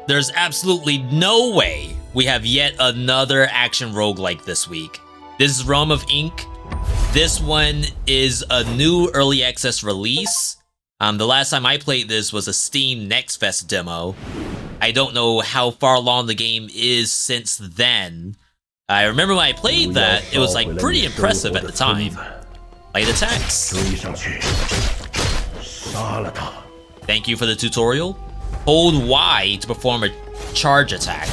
There's absolutely no way we have yet another action roguelike this week. This is Realm of Ink. This one is a new early access release. The last time I played this was a Steam Next Fest demo. I don't know how far along the game is since then. I remember when I played that, it was like pretty impressive at the time. Light attacks. Thank you for the tutorial. Hold Y to perform a charge attack.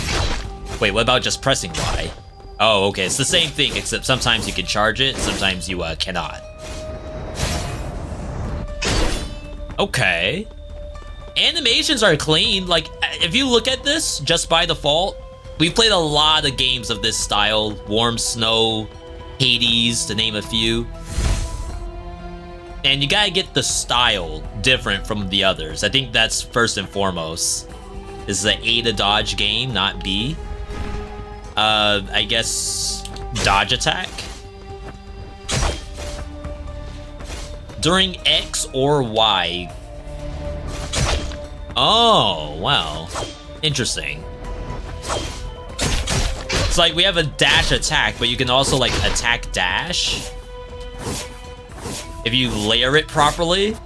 Wait, what about just pressing Y? Oh, okay, it's the same thing, except sometimes you can charge it, sometimes you cannot. Okay. Animations are clean. Like, if you look at this, just by default, we've played a lot of games of this style. Warm Snow, Hades, to name a few. And you gotta get the style different from the others. I think that's first and foremost. This is an A to dodge game, not B. I guess dodge attack. During X or Y. Oh, wow. Interesting. It's like we have a dash attack, but you can also like attack dash if you layer it properly.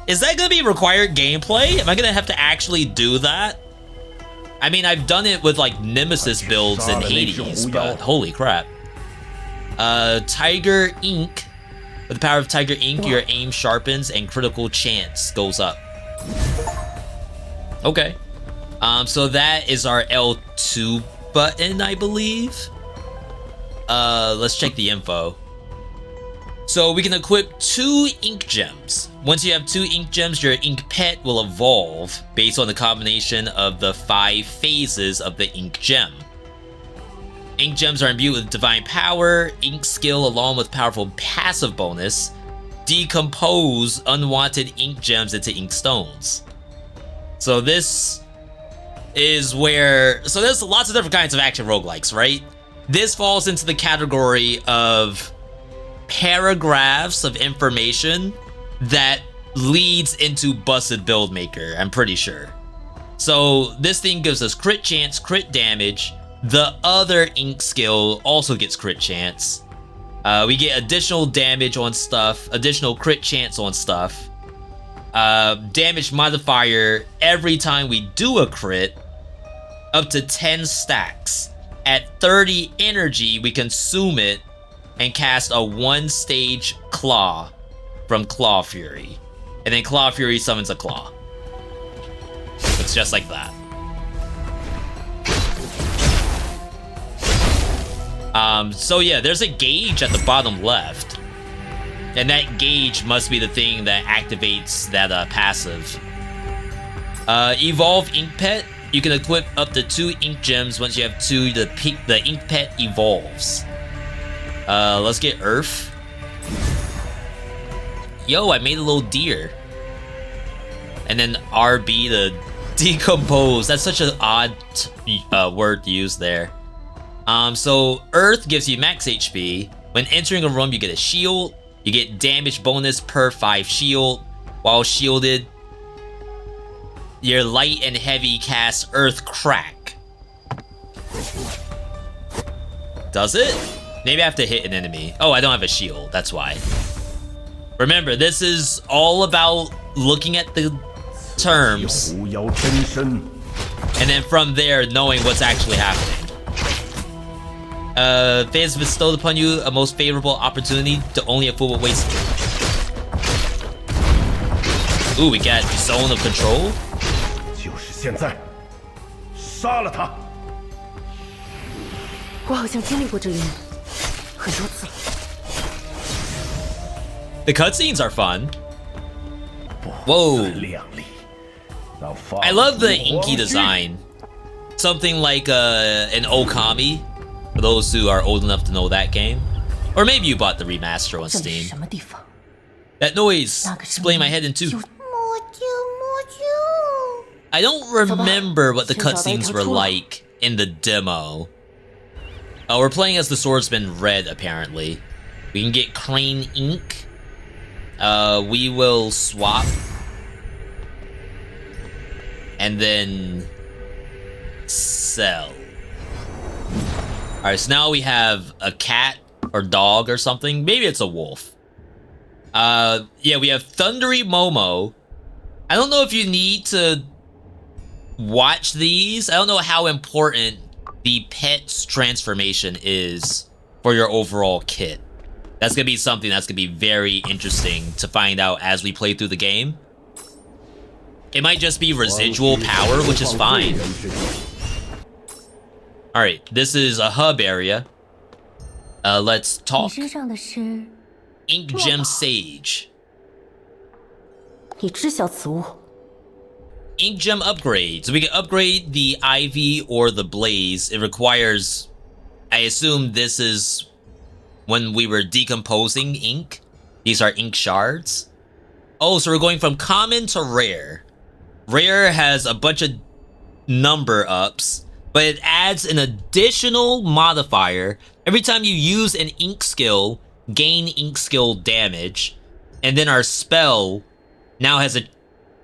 Is that gonna be required gameplay? Am I gonna have to actually do that? I mean, I've done it with like Nemesis builds in Hades, but holy crap. Tiger Ink. With the power of Tiger Ink, your aim sharpens and critical chance goes up. Okay. So that is our L2 button, I believe. Let's check the info. So we can equip 2 ink gems. Once you have 2 ink gems, your ink pet will evolve based on the combination of the 5 phases of the ink gem. Ink gems are imbued with divine power, ink skill along with powerful passive bonus, decompose unwanted ink gems into ink stones. So this is where, so there's lots of different kinds of action roguelikes, right? This falls into the category of paragraphs of information that leads into busted build maker, I'm pretty sure. So this thing gives us crit chance, crit damage. The other ink skill also gets crit chance. We get additional damage on stuff, additional crit chance on stuff. Damage modifier every time we do a crit, up to 10 stacks. At 30 energy, we consume it and cast a 1-stage claw from Claw Fury. And then Claw Fury summons a claw. It's just like that. So yeah, there's a gauge at the bottom left. And that gauge must be the thing that activates that passive. Evolve Ink Pet. You can equip up to 2 ink gems. Once you have 2, the ink pet evolves. Let's get Earth. Yo, I made a little deer. And then RB to decompose. That's such an odd word to use there. So Earth gives you max HP. When entering a room, you get a shield. You get damage bonus per 5 shield. While shielded, your light and heavy cast Earth Crack. Does it? Maybe I have to hit an enemy. Oh, I don't have a shield, that's why. Remember, this is all about looking at the terms. And then from there, knowing what's actually happening. Fate has bestowed upon you a most favorable opportunity to only a fool will waste. Ooh, we got Zone of Control. The cutscenes are fun. Whoa. I love the inky design. Something like an Okami, for those who are old enough to know that game. Or maybe you bought the remaster on Steam. That noise split my head in two. I don't remember what the cutscenes were like in the demo. We're playing as the swordsman Red, apparently. We can get Crane Ink. We will swap. And then sell. Alright, so now we have a cat or dog or something. Maybe it's a wolf. Yeah, we have Thundery Momo. I don't know if you need to watch these. I don't know how important the pet's transformation is for your overall kit. That's gonna be something that's gonna be very interesting to find out as we play through the game. It might just be residual power, which is fine. Alright, this is a hub area. Let's talk. Ink Gem Sage. Ink Gem upgrade. So we can upgrade the Ivy or the Blaze. It requires... I assume this is when we were decomposing ink. These are ink shards. Oh, so we're going from common to rare. Rare has a bunch of number ups, but it adds an additional modifier. Every time you use an ink skill, gain ink skill damage. And then our spell now has a...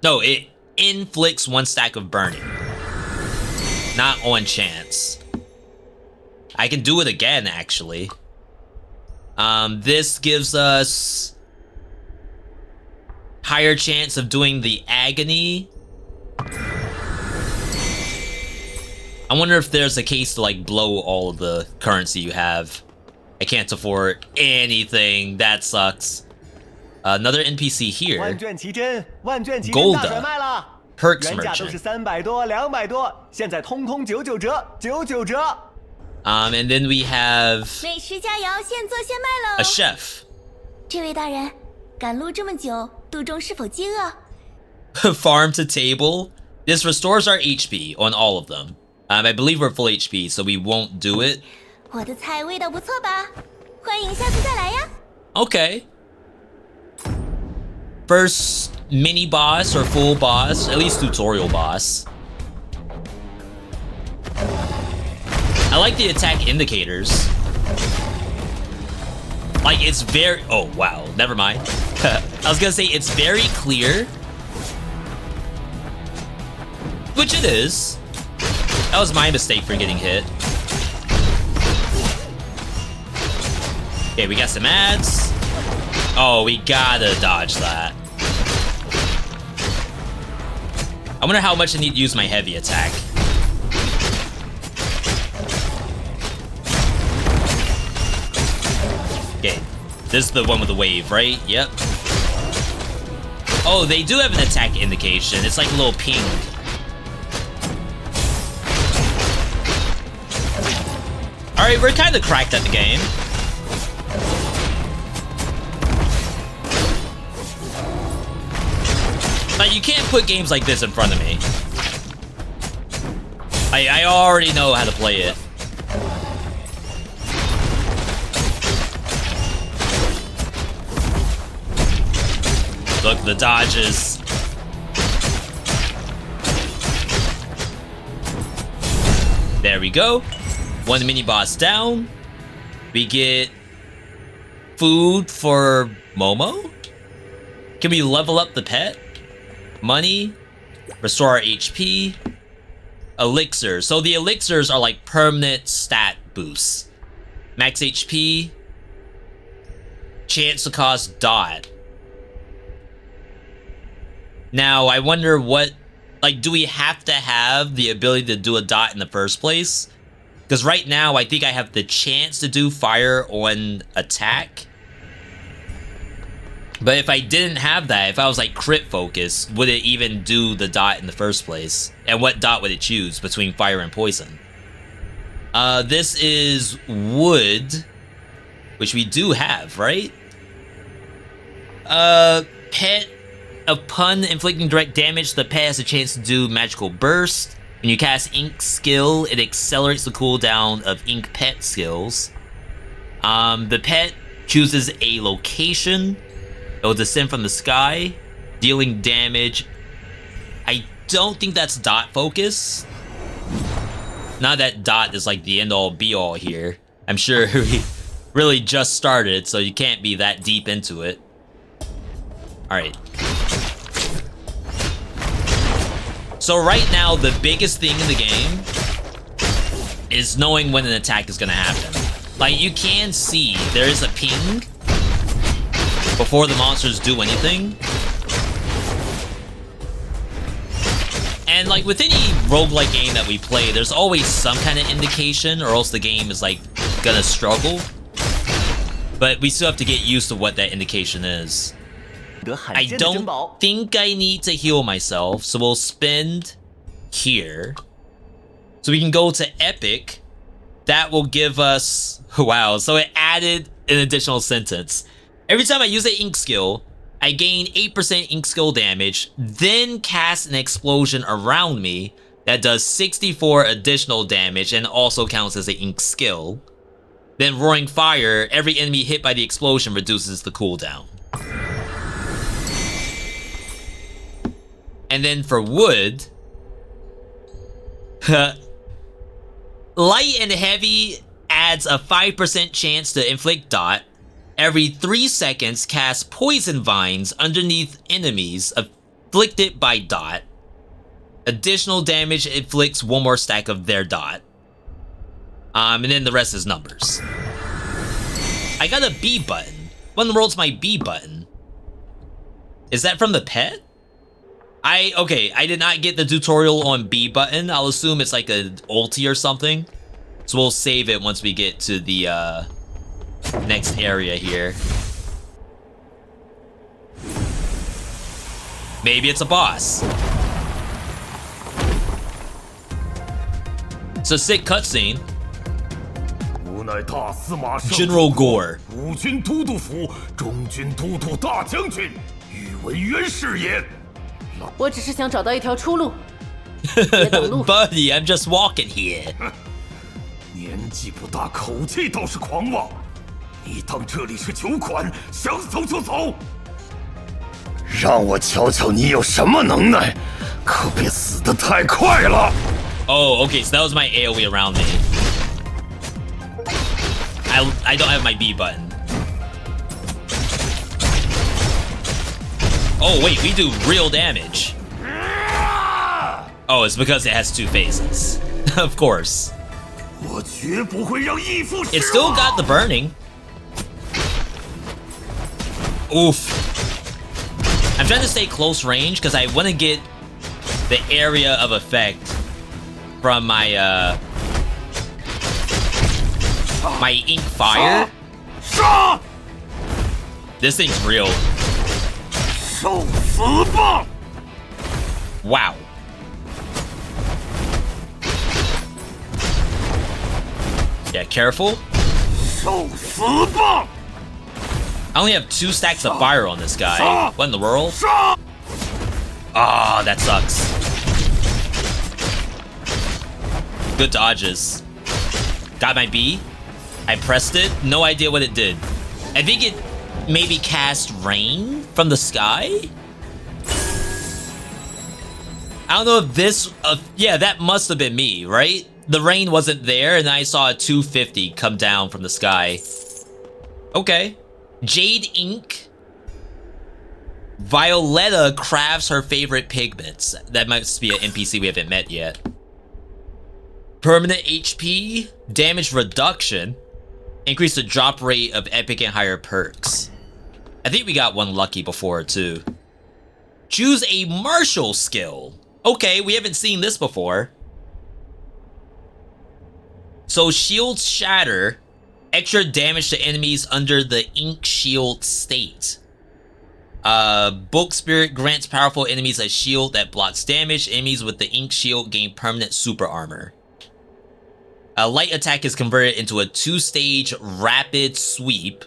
No, it inflicts 1 stack of burning. Not on chance. I can do it again, actually. This gives us higher chance of doing the agony. I wonder if there's a case to like blow all of the currency you have. I can't afford anything. That sucks. Another NPC here. Golda. Perks merchant. And then we have a chef. Farm to table. This restores our HP on all of them. I believe we're full HP, so we won't do it. Okay. First mini boss or full boss, at least tutorial boss. I like the attack indicators. Like, it's very... Oh, wow. Never mind. I was gonna say, it's very clear. Which it is. That was my mistake for getting hit. Okay, we got some ads. Oh, we gotta dodge that. I wonder how much I need to use my heavy attack. Okay, this is the one with the wave, right? Yep. Oh, they do have an attack indication. It's like a little ping. Alright, we're kind of cracked at the game. Like, you can't put games like this in front of me. I already know how to play it. Look, the dodges. There we go. One mini boss down. We get food for Momo. Can we level up the pet? Money. Restore our HP. Elixirs. So the elixirs are like permanent stat boosts. Max HP. Chance to cause dot. Now, I wonder what... Like, do we have to have the ability to do a dot in the first place? Because right now, I think I have the chance to do fire on attack. But if I didn't have that, if I was like crit focus, would it even do the dot in the first place? And what dot would it choose between fire and poison? This is wood, which we do have, right? Pet. Upon inflicting direct damage, the pet has a chance to do magical burst. When you cast ink skill, it accelerates the cooldown of ink pet skills. The pet chooses a location. It will descend from the sky, dealing damage. I don't think that's dot focus. Not that dot is like the end all be all here. I'm sure we really just started, so you can't be that deep into it. Alright. So right now, the biggest thing in the game is knowing when an attack is gonna happen. Like, you can see there is a ping before the monsters do anything. And like with any roguelike game that we play, there's always some kind of indication, or else the game is like gonna struggle. But we still have to get used to what that indication is. I don't think I need to heal myself, so we'll spend here. So we can go to Epic. That will give us... Wow, so it added an additional sentence. Every time I use an ink skill, I gain 8% ink skill damage, then cast an explosion around me that does 64 additional damage and also counts as an ink skill. Then Roaring Fire, every enemy hit by the explosion reduces the cooldown. And then for wood... Light and heavy adds a 5% chance to inflict dot. Every 3 seconds, cast poison vines underneath enemies afflicted by dot. Additional damage inflicts 1 more stack of their dot. And then the rest is numbers. I got a B button. What in the world's my B button? Is that from the pet? Okay, I did not get the tutorial on B button. I'll assume it's like an ulti or something. So we'll save it once we get to the next area here. Maybe it's a boss. It's a sick cutscene. General Gore. 五军都督府中军都督大将军，宇文渊是也。我只是想找到一条出路，别挡路。Buddy, I'm just walking here. 年纪不大，口气倒是狂妄。你当这里是酒馆，想走就走？让我瞧瞧你有什么能耐，可别死得太快了。Oh, okay, so that was my AoE around me. I don't have my B button. Oh wait, we do real damage. Oh, it's because it has 2 phases. Of course. 我绝不会让义父失望。 It still got the burning. Oof. I'm trying to stay close range because I want to get the area of effect from my my ink fire. This thing's real. 受死吧！ Wow. Yeah, careful. 受死吧！ I only have 2 stacks of fire on this guy. What in the world? Ah, that sucks. Good dodges. Got my B. I pressed it. No idea what it did. I think it maybe cast rain from the sky? I don't know if this... yeah, that must have been me, right? The rain wasn't there, and I saw a 250 come down from the sky. Okay. Jade Ink. Violetta crafts her favorite pigments. That must be an NPC we haven't met yet. Permanent HP. Damage reduction. Increase the drop rate of epic and higher perks. I think we got one lucky before, too. Choose a martial skill. Okay, we haven't seen this before. So, Shield Shatter. Extra damage to enemies under the Ink Shield state. Bulk Spirit grants powerful enemies a shield that blocks damage. Enemies with the Ink Shield gain permanent super armor. A light attack is converted into a 2-stage rapid sweep.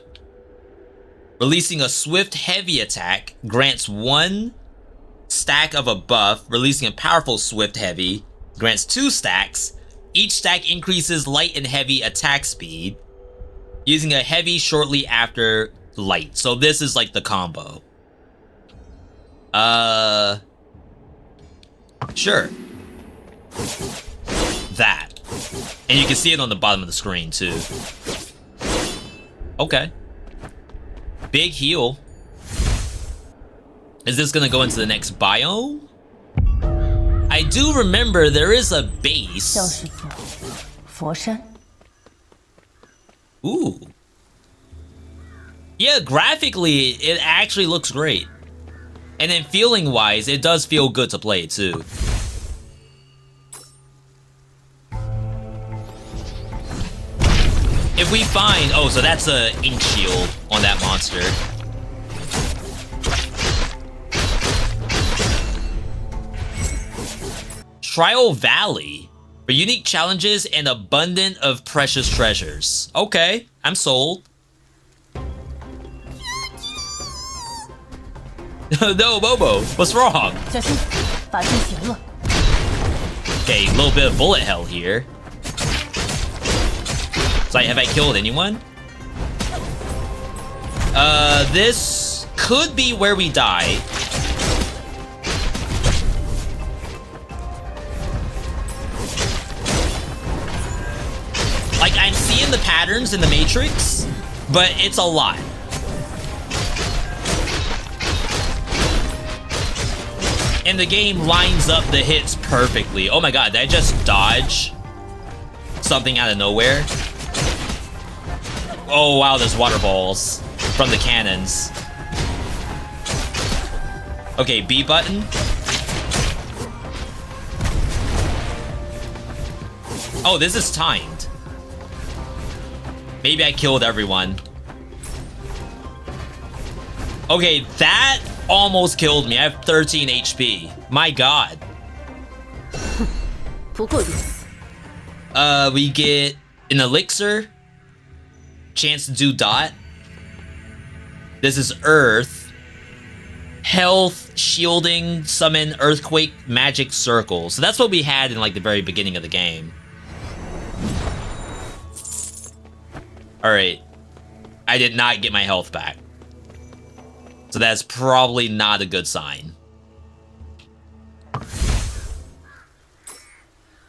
Releasing a swift heavy attack grants 1 stack of a buff. Releasing a powerful swift heavy grants 2 stacks. Each stack increases light and heavy attack speed. Using a heavy shortly after light. So this is like the combo. Sure. That. And you can see it on the bottom of the screen too. Okay. Big heal. Is this gonna go into the next biome? I do remember there is a base. 佛山。 Ooh. Yeah, graphically, it actually looks great. And then feeling-wise, it does feel good to play too. If we find... Oh, so that's a ink shield on that monster. Trial Valley. For unique challenges and abundant of precious treasures. Okay, I'm sold. No, Bobo, what's wrong? 小心，把剑行了。 Okay, a little bit of bullet hell here. So, have I killed anyone? This could be where we die. Like, I'm seeing the patterns in the Matrix, but it's a lot. And the game lines up the hits perfectly. Oh my god, did I just dodge something out of nowhere? Oh wow, there's water balls from the cannons. Okay, B button. Oh, this is timed. Maybe I killed everyone. Okay, that almost killed me. I have 13 HP. My god. 不够意思。 We get an elixir. Chance to do dot. This is earth. Health, shielding, summon, earthquake, magic circle. So that's what we had in like the very beginning of the game. Alright. I did not get my health back. So that's probably not a good sign.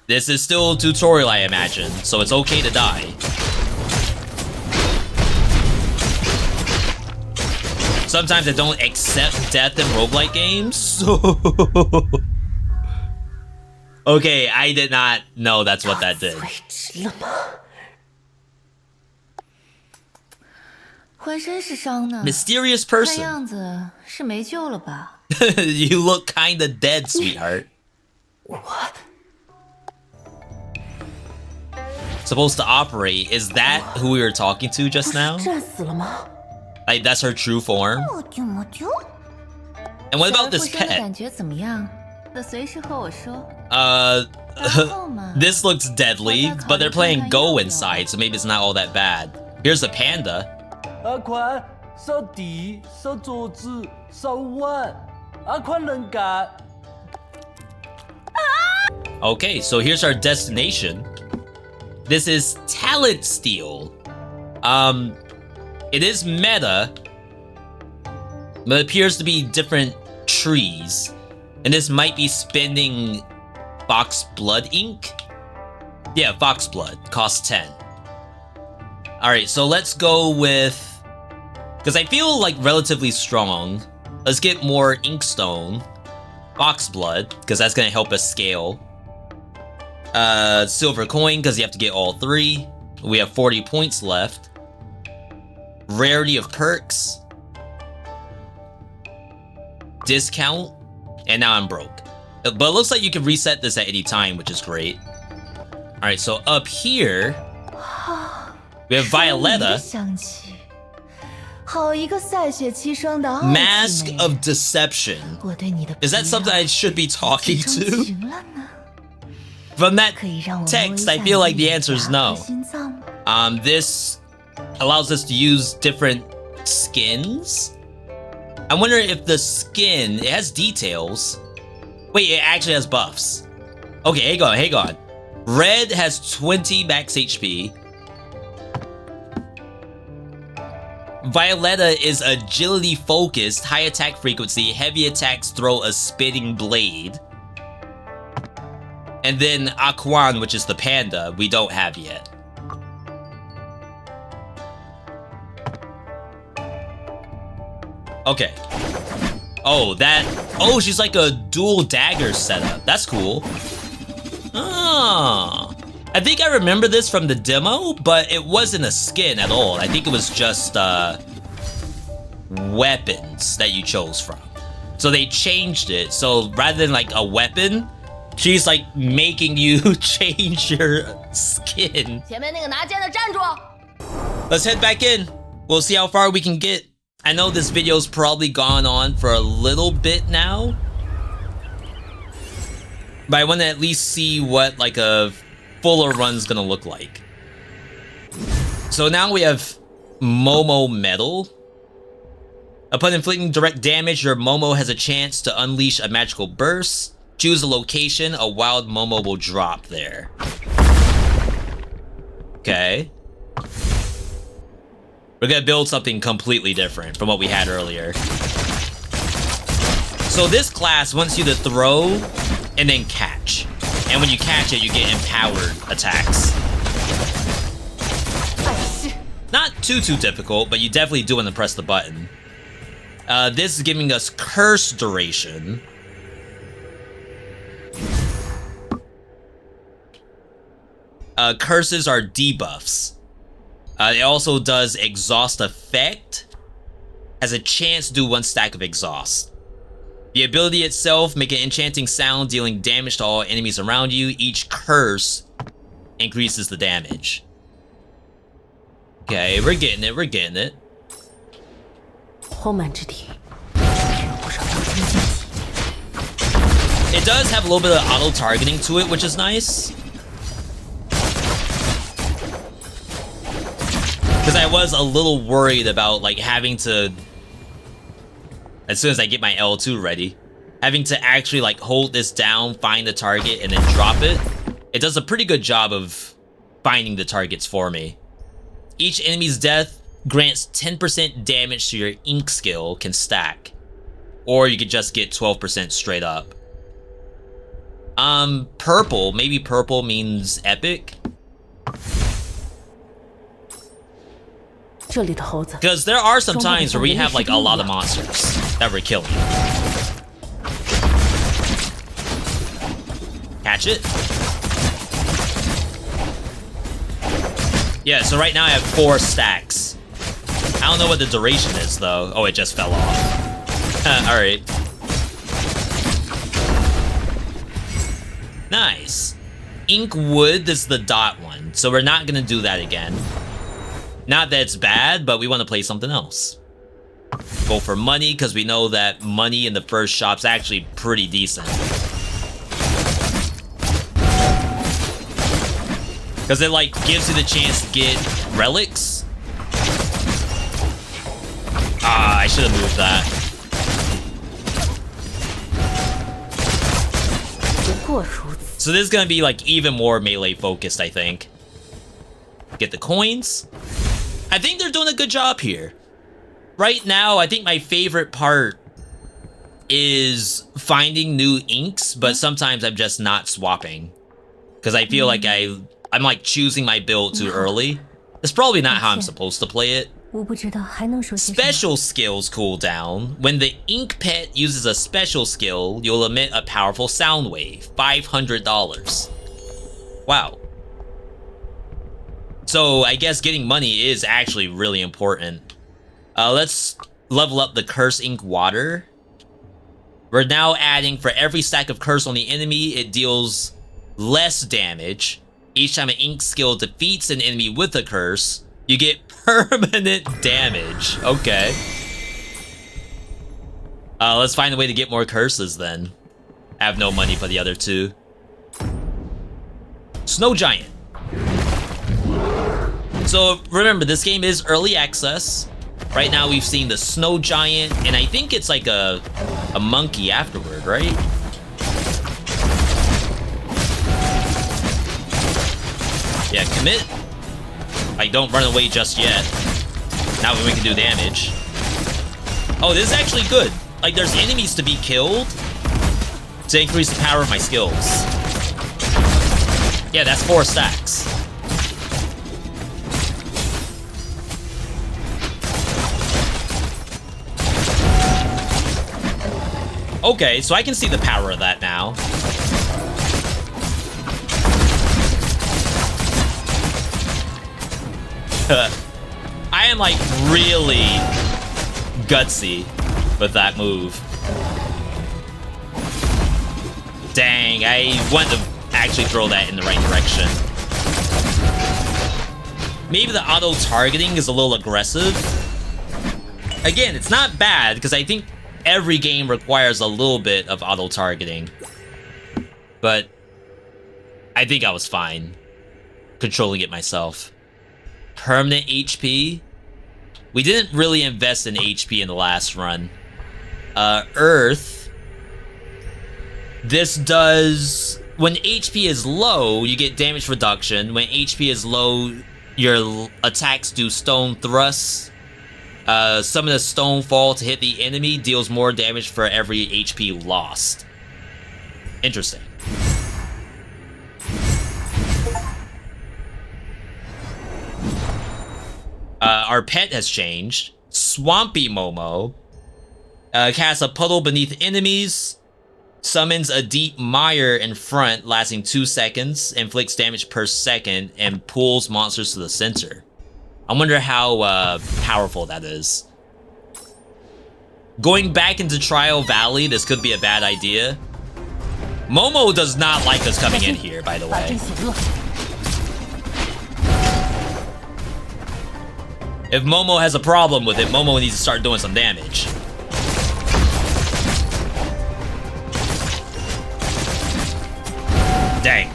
This is still a tutorial, I imagine, so it's okay to die. Sometimes I don't accept death in roguelike games, so... Okay, I did not know that's what that did. 位置了吗？浑身是伤呢， Mysterious 看 person. 样子是没救了吧？ You look kinda dead, sweetheart. What? Supposed to operate. Is that who we were talking to just now? 战死了吗？ Like, that's her true form? 我就我就。 And what about 小 this 而复生的 pet? 感觉怎么样？那随时和我说。 This looks deadly, but they're playing Go inside, so maybe it's not all that bad. Here's a panda. 阿宽，扫地、扫桌子、扫碗，阿宽能干。 Okay, so here's our destination. This is Talent Steel. It is meta, but it appears to be different trees. And this might be spending Fox Blood ink? Yeah, Fox Blood. Costs 10. Alright, so let's go with... Because I feel like relatively strong. Let's get more Inkstone. Fox Blood, because that's going to help us scale. Silver Coin, because you have to get all 3. We have 40 points left. Rarity of Perks. Discount. And now I'm broke. But it looks like you can reset this at any time, which is great. Alright, so up here... We have Violetta. 香气，好一个赛血牺牲的傲气 Mask 美 of Deception. 我对你的 Is that something I should be talking 疲 to? 劳情了呢？ From that 可以让我们 text, 微 I 笑 feel like 地 the answer is 打 no. 开心脏吗？ This allows us to use different skins. I wonder if the skin, it has details. Wait, it actually has buffs. Okay, hang on. Red has 20 max HP. Violetta is agility focused, high attack frequency, heavy attacks throw a spinning blade. And then Aquan, which is the panda, we don't have yet. Okay. Oh, she's like a dual dagger setup. That's cool. Ah. I think I remember this from the demo, but it wasn't a skin at all. I think it was just weapons that you chose from. So they changed it. So rather than like a weapon, she's like making you change your skin. 前面那个拿剑的站住！ Let's head back in. We'll see how far we can get. I know this video's probably gone on for a little bit now, but I want to at least see what like a fuller run's gonna look like. So now we have Momo Metal. Upon inflicting direct damage, your Momo has a chance to unleash a magical burst. Choose a location, a wild Momo will drop there. Okay. We're gonna build something completely different from what we had earlier. So this class wants you to throw and then catch. And when you catch it, you get empowered attacks. Not too difficult, but you definitely do want to press the button. This is giving us curse duration. Curses are debuffs. It also does exhaust effect. Has a chance to do 1 stack of exhaust. The ability itself, make an enchanting sound dealing damage to all enemies around you. Each curse increases the damage. Okay, we're getting it, we're getting it. 荒蛮之地， It does have a little bit of auto-targeting to it, which is nice. Because I was a little worried about like having to, as soon as I get my L2 ready, having to actually like hold this down, find the target, and then drop it. It does a pretty good job of finding the targets for me. Each enemy's death grants 10% damage to your ink skill, can stack. Or you could just get 12% straight up. Purple, maybe purple means epic. Because there are some times where we have like a lot of monsters that we're killing. Catch it. Yeah, so right now I have 4 stacks. I don't know what the duration is though. Oh, it just fell off. Alright. Nice. Ink wood is the dot one, so we're not gonna do that again. Not that it's bad, but we want to play something else. Go for money, because we know that money in the first shop's actually pretty decent. Because it like gives you the chance to get relics. Ah, I should have moved that. So this is gonna be like even more melee focused, I think. Get the coins. I think they're doing a good job here. Right now, I think my favorite part is finding new inks, but sometimes I'm just not swapping. Because I feel like I'm like choosing my build too early. That's probably not how I'm supposed to play it. Special skills cooldown. When the ink pet uses a special skill, you'll emit a powerful sound wave. $500. Wow. So I guess getting money is actually really important. Let's level up the curse ink water. We're now adding for every stack of curse on the enemy, it deals less damage. Each time an ink skill defeats an enemy with a curse, you get permanent damage. Okay. Let's find a way to get more curses then. I have no money for the other 2. Snow Giant. So remember, this game is early access. Right now we've seen the Snow Giant, and I think it's like a monkey afterward, right? Yeah, commit. Like, don't run away just yet. Now we can do damage. Oh, this is actually good. Like, there's enemies to be killed to increase the power of my skills. Yeah, that's 4 stacks. Okay, so I can see the power of that now. I am like really gutsy with that move. Dang, I wanted to actually throw that in the right direction. Maybe the auto-targeting is a little aggressive. Again, it's not bad, because I think every game requires a little bit of auto-targeting. But I think I was fine controlling it myself. Permanent HP. We didn't really invest in HP in the last run. Earth. This does... When HP is low, you get damage reduction. When HP is low, your attacks do stone thrusts. Summon a stone fall to hit the enemy, deals more damage for every HP lost. Interesting. Our pet has changed. Swampy Momo. Casts a puddle beneath enemies. Summons a deep mire in front, lasting 2 seconds. Inflicts damage per second, and pulls monsters to the center. I wonder how powerful that is. Going back into Trial Valley, this could be a bad idea. Momo does not like us coming in here, by the way. If Momo has a problem with it, Momo needs to start doing some damage. Dang.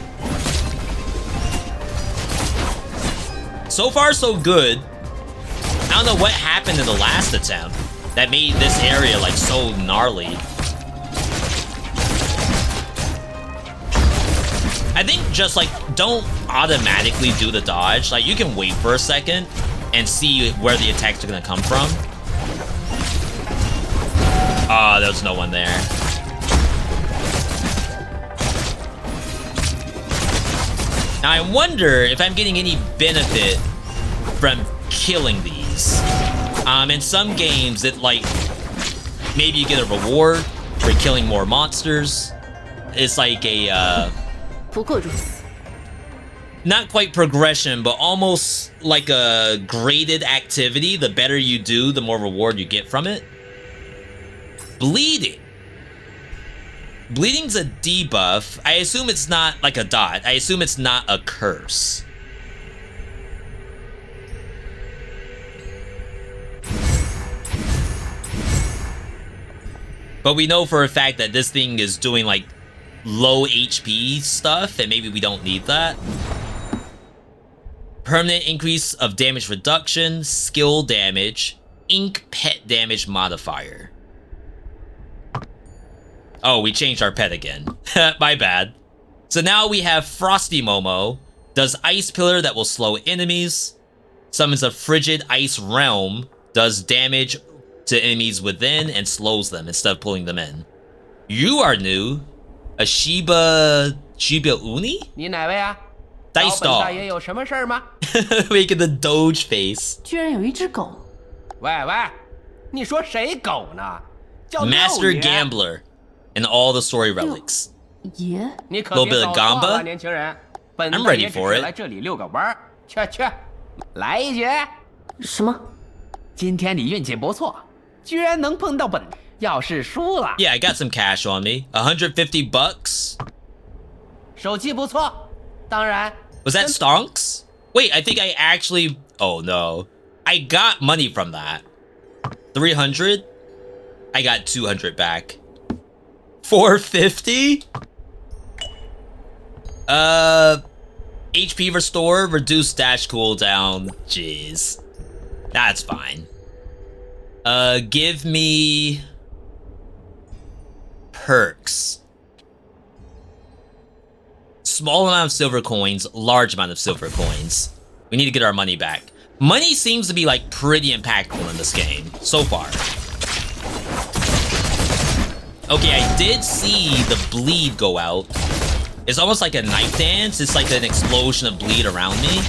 So far, so good. I don't know what happened in the last attempt that made this area, like, so gnarly. I think just, like, don't automatically do the dodge. Like, you can wait for a second and see where the attacks are gonna come from. Oh, there's no one there. Now, I wonder if I'm getting any benefit from killing these. In some games, it, like, maybe you get a reward for killing more monsters. It's like a, not quite progression, but almost like a graded activity. The better you do, the more reward you get from it. Bleeding. Bleeding's a debuff. I assume it's not like a dot. I assume it's not a curse. But we know for a fact that this thing is doing like low HP stuff, and maybe we don't need that. Permanent increase of damage reduction, skill damage, ink pet damage modifier. Oh, we changed our pet again. My bad. So now we have Frosty Momo. Does Ice Pillar that will slow enemies. Summons a Frigid Ice Realm. Does damage to enemies within and slows them instead of pulling them in. You are new. A Shiba Uni? 你哪位啊？ Dice 找本 Dog. 大爷有什么事儿吗？ Making the Doge face. 居然有一只狗，喂喂，你说谁狗呢？叫六 Master 爷 Gambler. And all the story relics. 爷，你可 Little 别 bit 搞 of 错 gamba? 了，年轻人。本 I'm 大 ready 爷只 for 是 it. 来这里遛个弯儿。去去，来一局。什么？今天你运气不错，居然能碰到本。要是输了， Yeah, I got some cash on me. 150 bucks. 手气不错。当然， Was that stonks? Wait, I think I actually... Oh, no. I got money from that. 300? I got 200 back. 450? HP restore, reduce dash cooldown. Jeez. That's fine. Give me... perks. Small amount of silver coins, large amount of silver coins. We need to get our money back. Money seems to be like pretty impactful in this game so far. Okay, I did see the bleed go out. It's almost like a knife dance. It's like an explosion of bleed around me.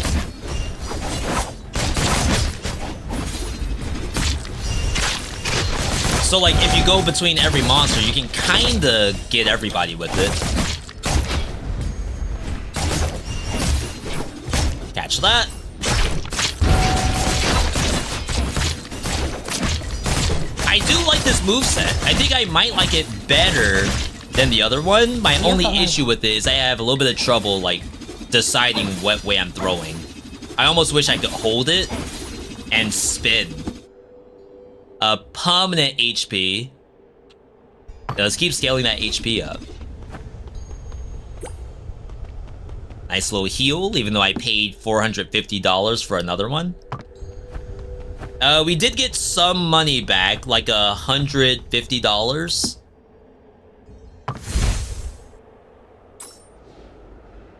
So like if you go between every monster, you can kinda get everybody with it. Catch that. do like this moveset. I think I might like it better than the other one. My only issue with it is I have a little bit of trouble, like, deciding what way I'm throwing. I almost wish I could hold it and spin. Permanent HP. Now, let's keep scaling that HP up. Nice little heal, even though I paid $450 for another one. We did get some money back, like $150.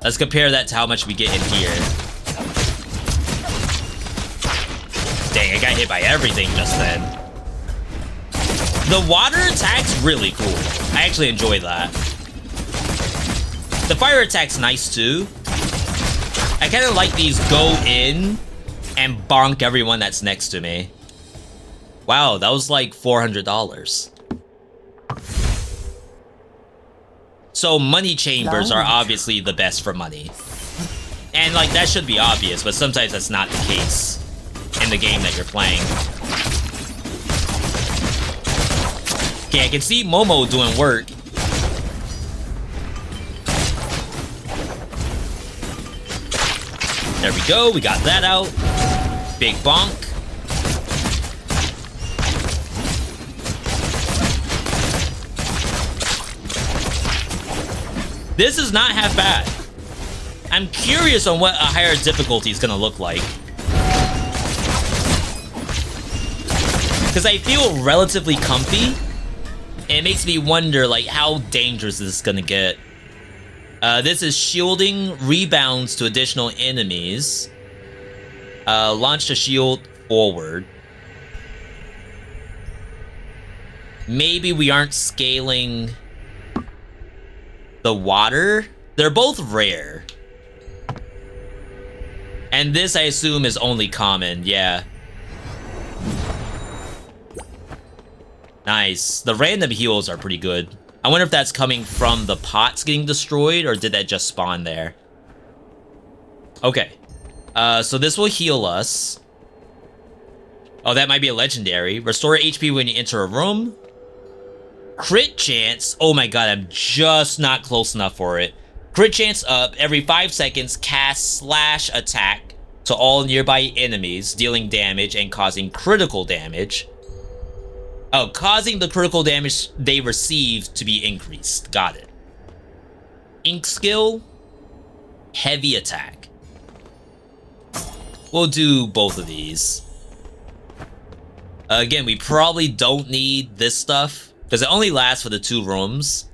Let's compare that to how much we get in here. Dang, I got hit by everything just then. The water attack's really cool. I actually enjoy that. The fire attack's nice too. I kind of like these go in and bonk everyone that's next to me. Wow, that was like $400. So money chambers are obviously the best for money. And like, that should be obvious, but sometimes that's not the case in the game that you're playing. Okay, I can see Momo doing work. There we go, we got that out. Big bonk. This is not half bad. I'm curious on what a higher difficulty is gonna look like. Because I feel relatively comfy. And it makes me wonder, like, how dangerous is this gonna get? This is shielding rebounds to additional enemies. Launch the shield forward. Maybe we aren't scaling the water. They're both rare. And this, I assume, is only common. Yeah. Nice. The random heals are pretty good. I wonder if that's coming from the pots getting destroyed, or did that just spawn there? Okay. So this will heal us. Oh, that might be a legendary. Restore HP when you enter a room. Crit chance. Oh my god, I'm just not close enough for it. Crit chance up. Every 5 seconds, cast slash attack to all nearby enemies, dealing damage and causing critical damage. Oh, causing the critical damage they receive to be increased. Got it. Ink skill. Heavy attack. We'll do both of these. Again, we probably don't need this stuff, because it only lasts for the 2 rooms.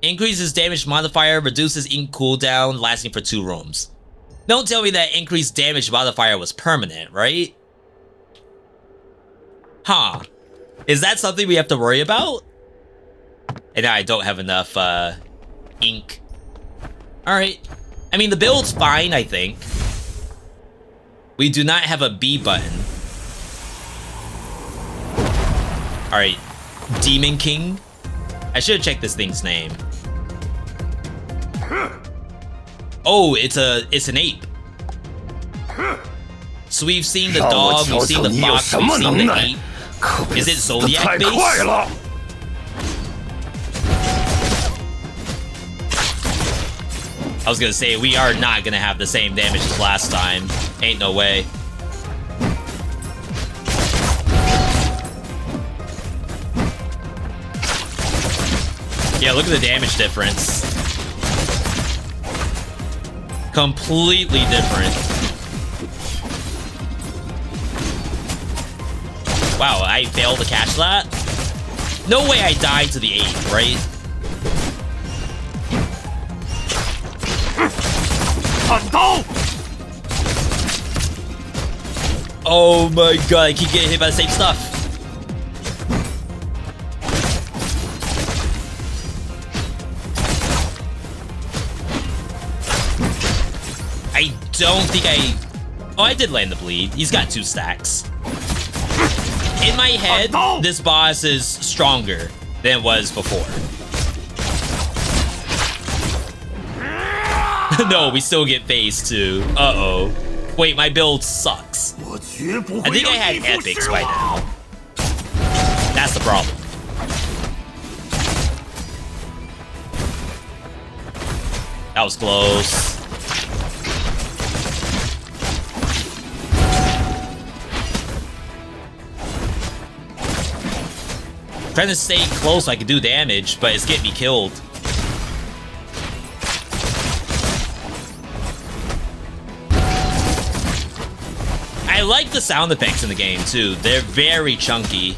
Increases damage modifier, reduces ink cooldown, lasting for 2 rooms. Don't tell me that increased damage modifier was permanent, right? Huh. Is that something we have to worry about? And I don't have enough, ink. Alright. I mean, the build's fine, I think. We do not have a B button. Alright. Demon King? I should have checked this thing's name. Oh, it's an ape. So we've seen the dog, we've seen the fox, we've seen the ape. Is it Zodiac based? I was gonna say, we are not gonna have the same damage as last time. Ain't no way. Yeah, look at the damage difference. Completely different. Wow, I failed to catch that? No way I died to the ape, right? Oh my god, I keep getting hit by the same stuff. I don't think Oh, I did land the bleed. He's got 2 stacks. In my head, this boss is stronger than it was before. No, we still get phase 2. Uh-oh. Wait, my build sucks. I think I had epics by now. That's the problem. That was close. Trying to stay close so I can do damage, but it's getting me killed. I like the sound effects in the game too. They're very chunky.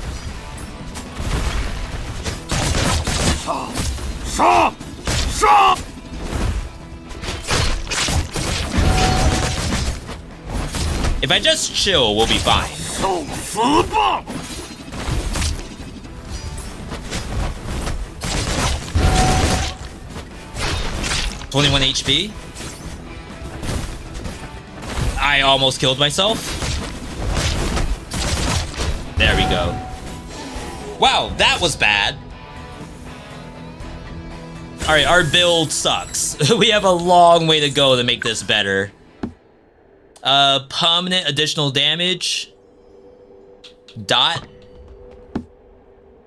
If I just chill, we'll be fine. 21 HP. I almost killed myself. There we go. Wow, that was bad. Alright, our build sucks. We have a long way to go to make this better. Permanent additional damage. Dot.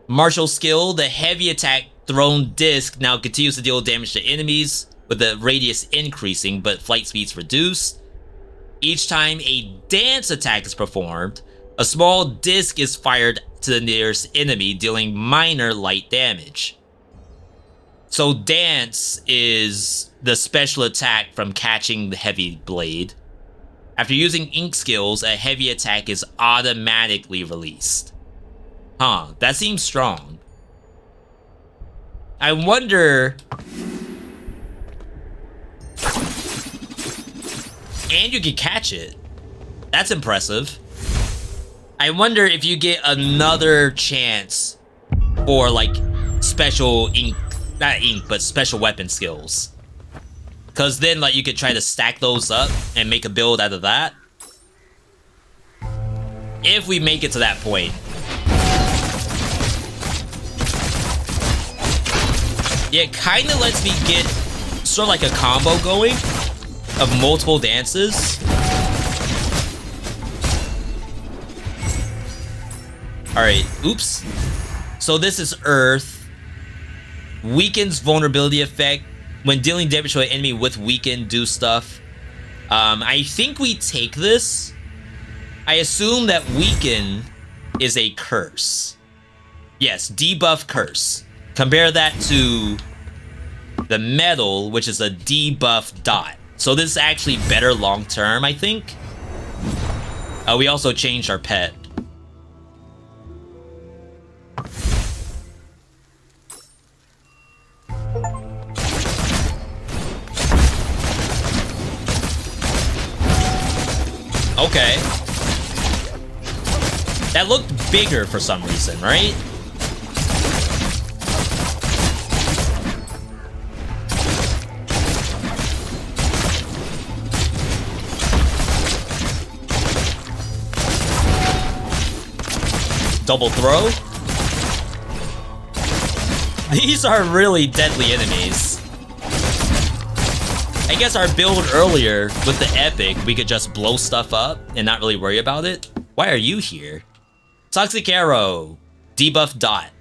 Martial skill. The heavy attack thrown disc now continues to deal damage to enemies, with the radius increasing, but flight speed's reduced. Each time a dance attack is performed, a small disc is fired to the nearest enemy, dealing minor light damage. So dance is the special attack from catching the heavy blade. After using ink skills, a heavy attack is automatically released. Huh, that seems strong. I wonder... And you can catch it. That's impressive. I wonder if you get another chance for like special ink, not ink, but special weapon skills. Cause then like you could try to stack those up and make a build out of that. If we make it to that point. Yeah, it kinda lets me get sort of like a combo going of multiple dances. Alright, oops. So this is Earth. Weakens vulnerability effect. When dealing damage to an enemy with weaken, do stuff. I think we take this. I assume that weaken is a curse. Yes, debuff curse. Compare that to the metal, which is a debuff dot. So this is actually better long term, I think. We also changed our pet. Okay. That looked bigger for some reason, right? Double throw. These are really deadly enemies. I guess our build earlier with the epic, we could just blow stuff up and not really worry about it. Why are you here? Toxic arrow. Debuff dot.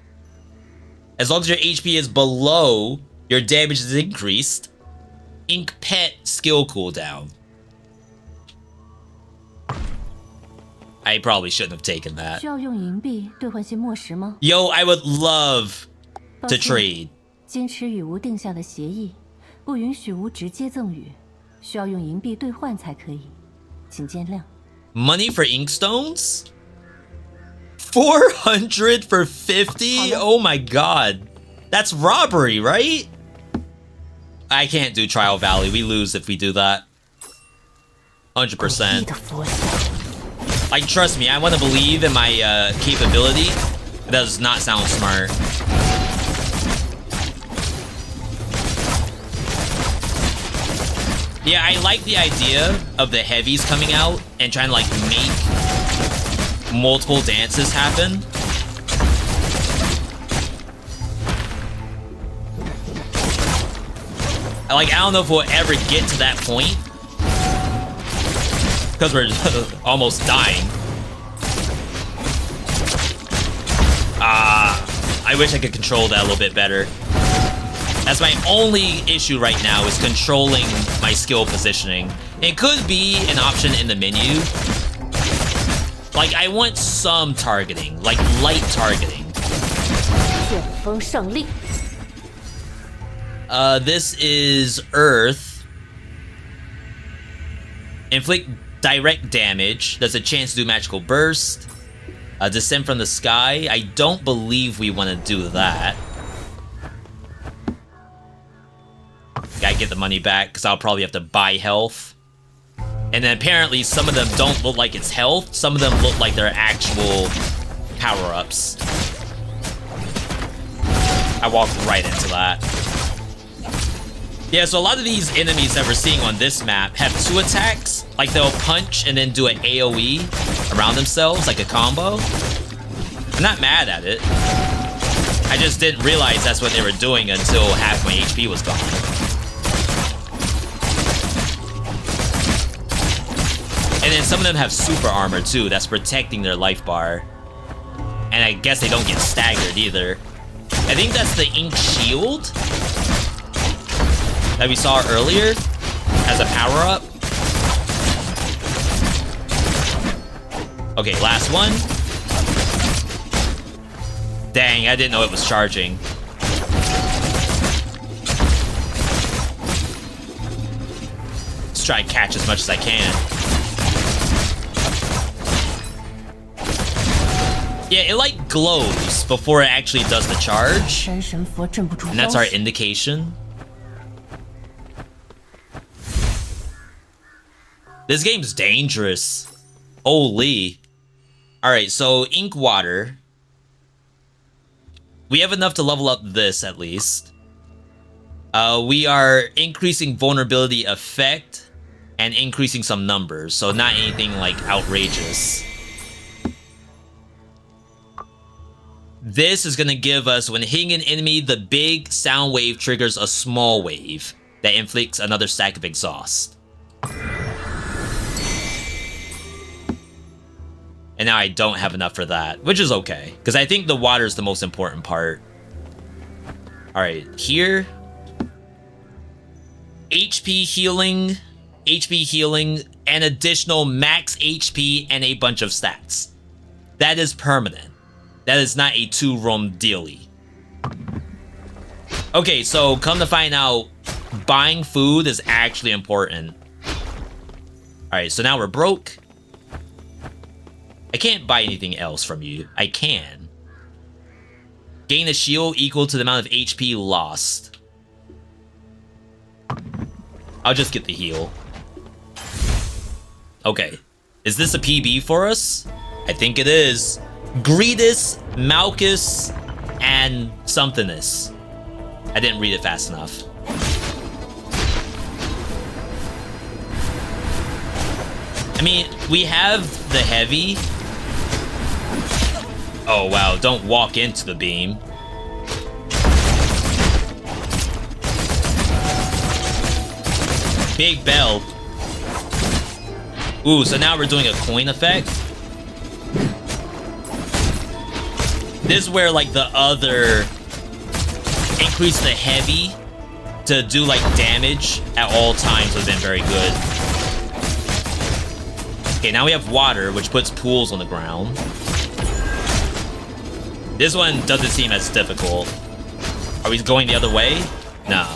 As long as your HP is below, your damage is increased. Ink pet skill cooldown. I probably shouldn't have taken that. Yo, I would love to trade. 坚持与无定下的协议，不允许无直接赠与，需要用银币兑换才可以，请见谅。Money for inkstones? 400 for 50? Oh my god. That's robbery, right? I can't do Trial Valley. We lose if we do that. 100%. Like, trust me, I want to believe in my capability. It does not sound smart. Yeah, I like the idea of the heavies coming out and trying to, like, make multiple dances happen. Like, I don't know if we'll ever get to that point. Because we're almost dying. I wish I could control that a little bit better. That's my only issue right now, is controlling my skill positioning. It could be an option in the menu. Like, I want some targeting, like light targeting. This is Earth. Inflict direct damage. There's a chance to do magical burst. Descend from the sky. I don't believe we want to do that. Gotta get the money back, because I'll probably have to buy health. And then apparently some of them don't look like it's health. Some of them look like they're actual power-ups. I walked right into that. Yeah, so a lot of these enemies that we're seeing on this map have 2 attacks. Like, they'll punch and then do an AoE around themselves, like a combo. I'm not mad at it. I just didn't realize that's what they were doing until half my HP was gone. And then some of them have super armor too, that's protecting their life bar. And I guess they don't get staggered either. I think that's the ink shield that we saw earlier as a power-up. Okay, last one. Dang, I didn't know it was charging. Let's try and catch as much as I can. Yeah, it like glows before it actually does the charge. And that's our indication. This game's dangerous. Holy. Alright, so ink water. We have enough to level up this at least. We are increasing vulnerability effect and increasing some numbers, so not anything like outrageous. This is gonna give us, when hitting an enemy, the big sound wave triggers a small wave that inflicts another stack of exhaust. And now I don't have enough for that, which is okay, because I think the water is the most important part. Alright, here. HP healing, and additional max HP and a bunch of stats. That is permanent. That is not a 2-room dealie. Okay, so come to find out, buying food is actually important. Alright, so now we're broke. I can't buy anything else from you. I can. Gain a shield equal to the amount of HP lost. I'll just get the heal. Okay. Is this a PB for us? I think it is. Greedus, Malchus, and somethingness. I didn't read it fast enough. I mean, we have the heavy. Oh wow, don't walk into the beam. Big bell. Ooh, so now we're doing a coin effect. This is where like the other increase the heavy to do like damage at all times would have been very good. Okay, now we have water, which puts pools on the ground. This one doesn't seem as difficult. Are we going the other way? No.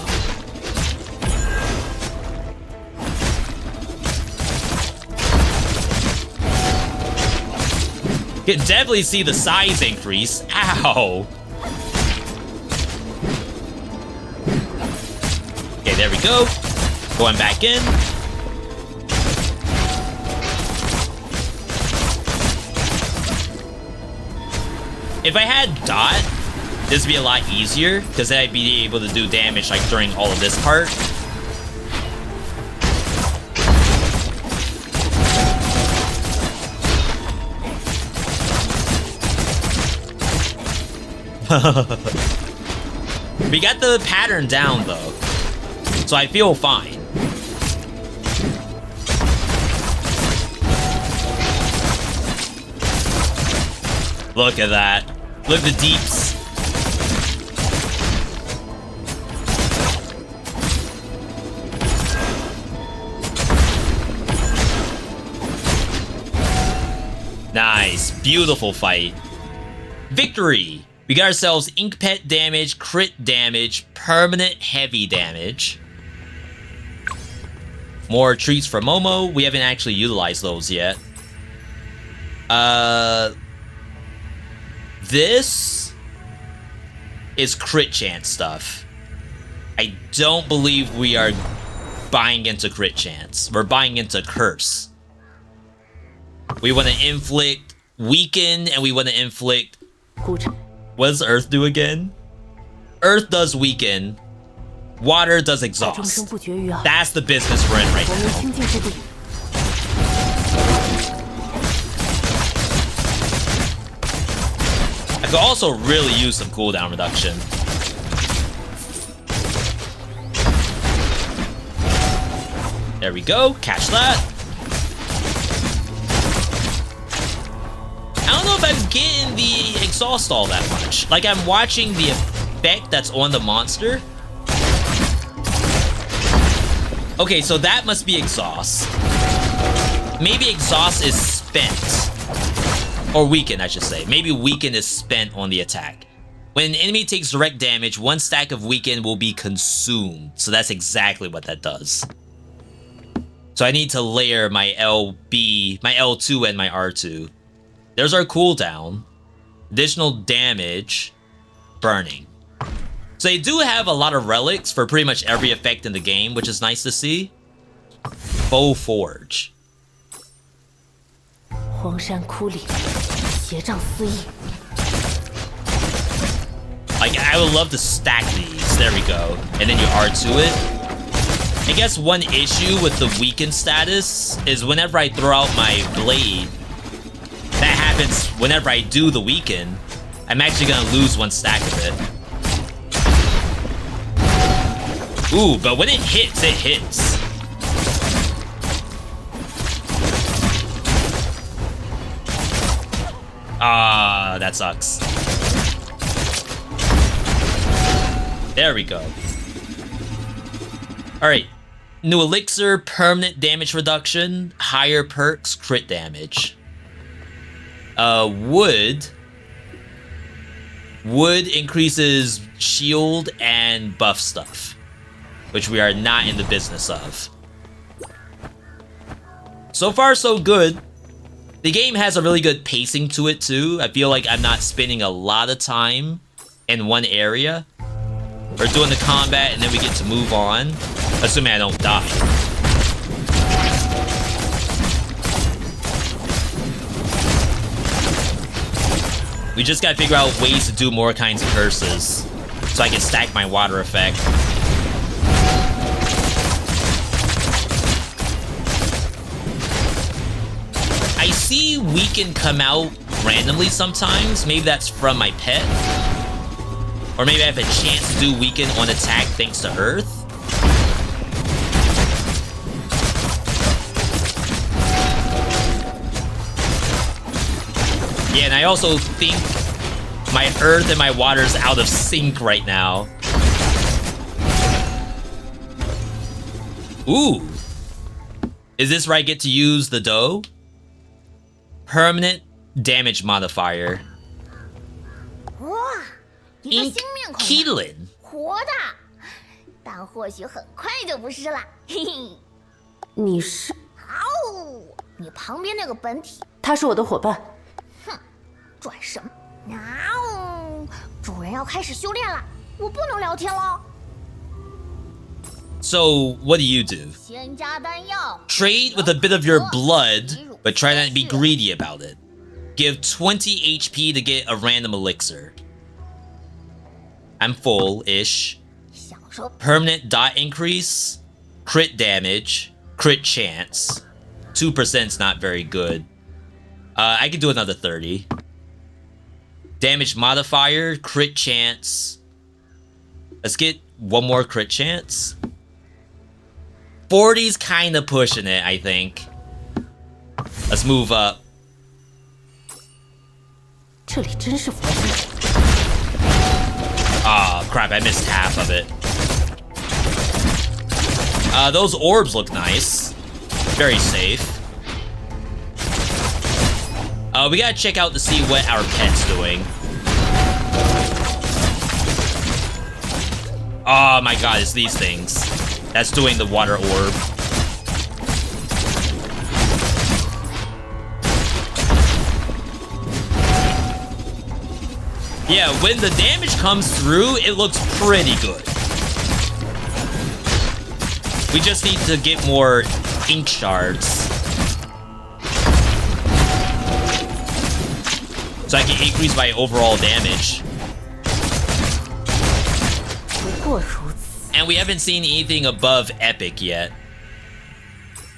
You can definitely see the size increase. Ow! Okay, there we go. Going back in. If I had Dot, this would be a lot easier, because then I'd be able to do damage like during all of this part. We got the pattern down though, so I feel fine. Look at that. Look at the deeps. Nice. Beautiful fight. Victory! We got ourselves ink pet damage, crit damage, permanent heavy damage. More treats for Momo. We haven't actually utilized those yet. This is crit chance stuff. I don't believe we are buying into crit chance. We're buying into curse. We want to inflict weaken, and we want to inflict... What does Earth do again? Earth does weaken. Water does exhaust. That's the business we're in right now. I could also really use some cooldown reduction. There we go. Catch that. I don't know if I'm getting the exhaust all that much. Like, I'm watching the effect that's on the monster. Okay, so that must be exhaust. Maybe exhaust is spent. Or weaken, I should say. Maybe weaken is spent on the attack. When an enemy takes direct damage, one stack of weaken will be consumed. So that's exactly what that does. So I need to layer my LB, my L2 and my R2. There's our cooldown. Additional damage. Burning. So they do have a lot of relics for pretty much every effect in the game, which is nice to see. Bow Forge. Like, I would love to stack these. There we go. And then you R2 it. I guess one issue with the weaken status is whenever I throw out my blade, that happens whenever I do the weaken, I'm actually gonna lose one stack of it. Ooh, but when it hits, it hits. Ah, that sucks. There we go. Alright. New elixir, permanent damage reduction, higher perks, crit damage. Wood. Wood increases shield and buff stuff, which we are not in the business of. So far, so good. The game has a really good pacing to it, too. I feel like I'm not spending a lot of time in one area. We're doing the combat, and then we get to move on, assuming I don't die. We just gotta figure out ways to do more kinds of curses, so I can stack my water effect. I see weaken come out randomly sometimes. Maybe that's from my pet. Or maybe I have a chance to do weaken on attack thanks to Earth. Yeah, and I also think my Earth and my water's out of sync right now. Ooh. Is this where I get to use the dough? Permanent damage modifier. Ink Keelan. 活的，但或许很快就不是了。嘿嘿。你是？哦，你旁边那个本体。他是我的伙伴。哼，转什么？哦，主人要开始修炼了，我不能聊天了。 So, what do you do? 先加弹药。Trade with a bit of your blood, but try not to be greedy about it. Give 20 HP to get a random elixir. I'm full-ish. Permanent dot increase, crit damage, crit chance. 2%'s not very good. I could do another 30. Damage modifier, crit chance. Let's get one more crit chance. 40's kind of pushing it, I think. Let's move up. 这里真是佛地。 Ah, crap, I missed half of it. Those orbs look nice. Very safe. We gotta check out to see what our pet's doing. Oh my god, it's these things. That's doing the water orb. Yeah, when the damage comes through, it looks pretty good. We just need to get more ink shards. So I can increase my overall damage. And we haven't seen anything above epic yet.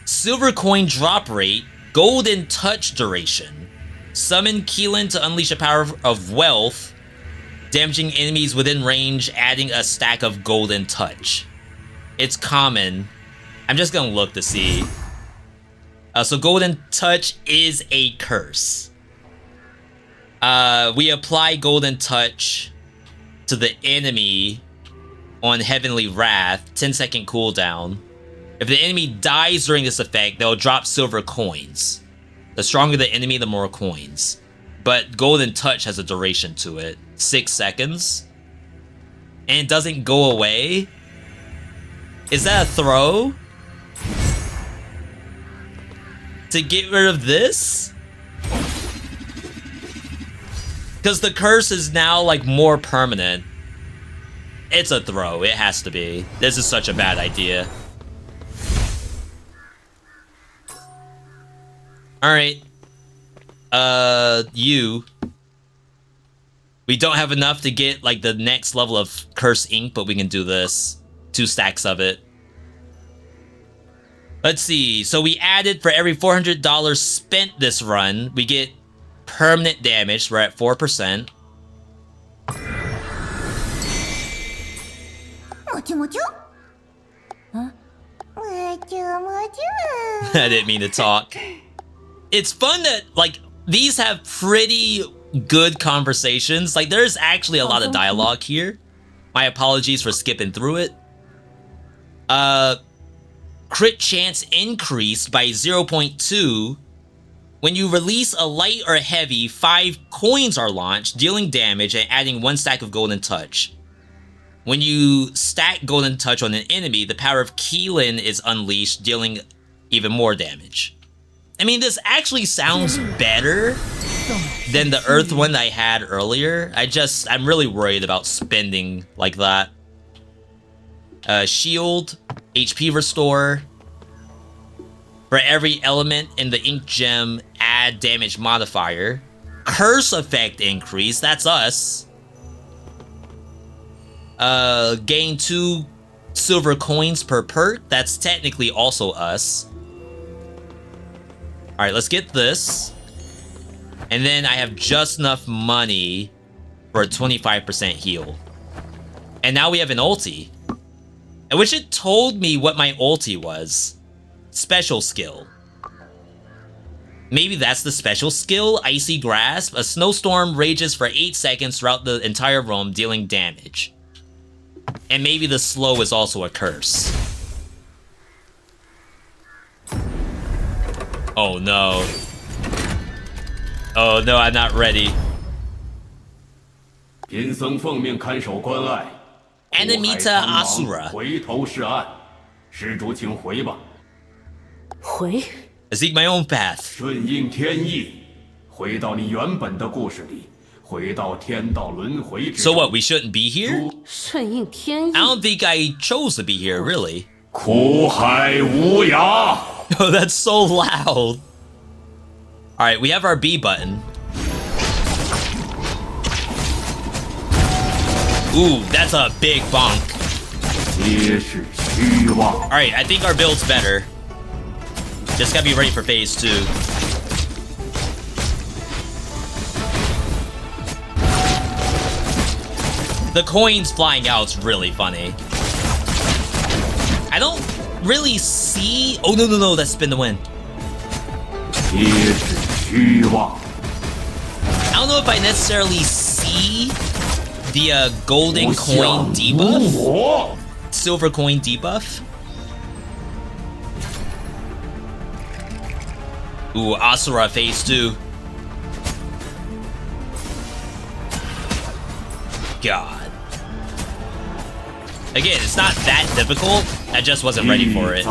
Silver coin drop rate, golden touch duration. Summon Keelan to unleash a power of wealth, damaging enemies within range, adding a stack of golden touch. It's common. I'm just gonna look to see. So golden touch is a curse. We apply golden touch to the enemy on Heavenly Wrath, 10-second cooldown. If the enemy dies during this effect, they'll drop silver coins. The stronger the enemy, the more coins. But golden touch has a duration to it, 6 seconds. And it doesn't go away. Is that a throw? To get rid of this? Because the curse is now like more permanent. It's a throw, it has to be. This is such a bad idea. Alright. You. We don't have enough to get like the next level of curse ink, but we can do this. 2 stacks of it. Let's see. So we added for every $400 spent this run, we get permanent damage. We're at 4%. I didn't mean to talk. It's fun that, like, these have pretty good conversations. Like, there's actually a lot of dialogue here. My apologies for skipping through it. Crit chance increased by 0.2. When you release a light or heavy, 5 coins are launched, dealing damage and adding 1 stack of golden touch. When you stack golden touch on an enemy, the power of Keelan is unleashed, dealing even more damage. I mean, this actually sounds better than the Earth one I had earlier. I'm really worried about spending like that. Shield, HP restore. For every element in the ink gem, add damage modifier. Curse effect increase, that's us. Gain 2 silver coins per perk, that's technically also us. Alright, let's get this. And then I have just enough money for a 25% heal. And now we have an ulti. I wish it told me what my ulti was. Special skill. Maybe that's the special skill? Icy Grasp. A snowstorm rages for 8 seconds throughout the entire room, dealing damage. And maybe the slow is also a curse. Oh no. Oh no, I'm not ready. Enamita Asura. I seek my own path. So what, we shouldn't be here? I don't think I chose to be here, really. Oh, that's so loud. Alright, we have our B button. Ooh, that's a big bonk. Alright, I think our build's better. Just gotta be ready for phase 2. The coins flying out is really funny. I don't really see... Oh, no, that's spin to win. I don't know if I necessarily see the golden coin debuff. Silver coin debuff. Ooh, Asura phase 2. god. Again, it's not that difficult. I just wasn't ready for it.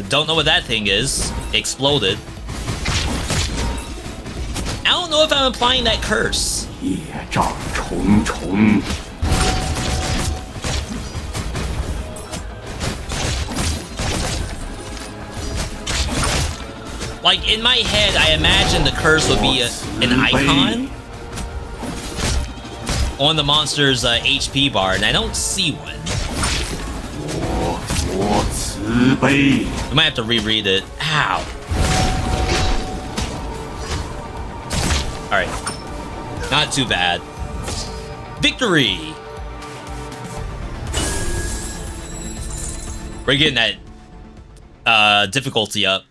Don't know what that thing is. Exploded. I don't know if I'm applying that curse. Like, in my head, I imagine the curse would be an icon on the monster's HP bar, and I don't see one. We might have to reread it. Ow. Alright. Not too bad. Victory! We're getting that difficulty up.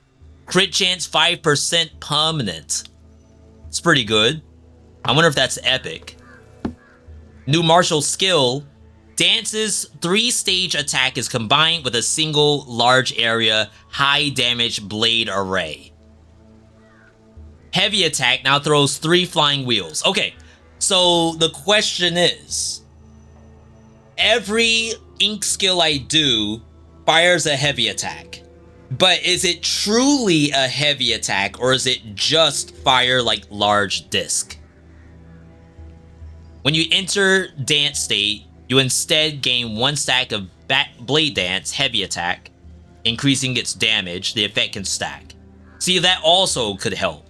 Crit chance 5% permanent. It's pretty good. I wonder if that's epic. New martial skill. Dance's 3-stage attack is combined with a single large area high damage blade array. Heavy attack now throws 3 flying wheels. Okay, so the question is, every ink skill I do fires a heavy attack. But is it truly a heavy attack, or is it just fire like large disc? When you enter dance state, you instead gain 1 stack of blade dance heavy attack, increasing its damage. The effect can stack. See, that also could help.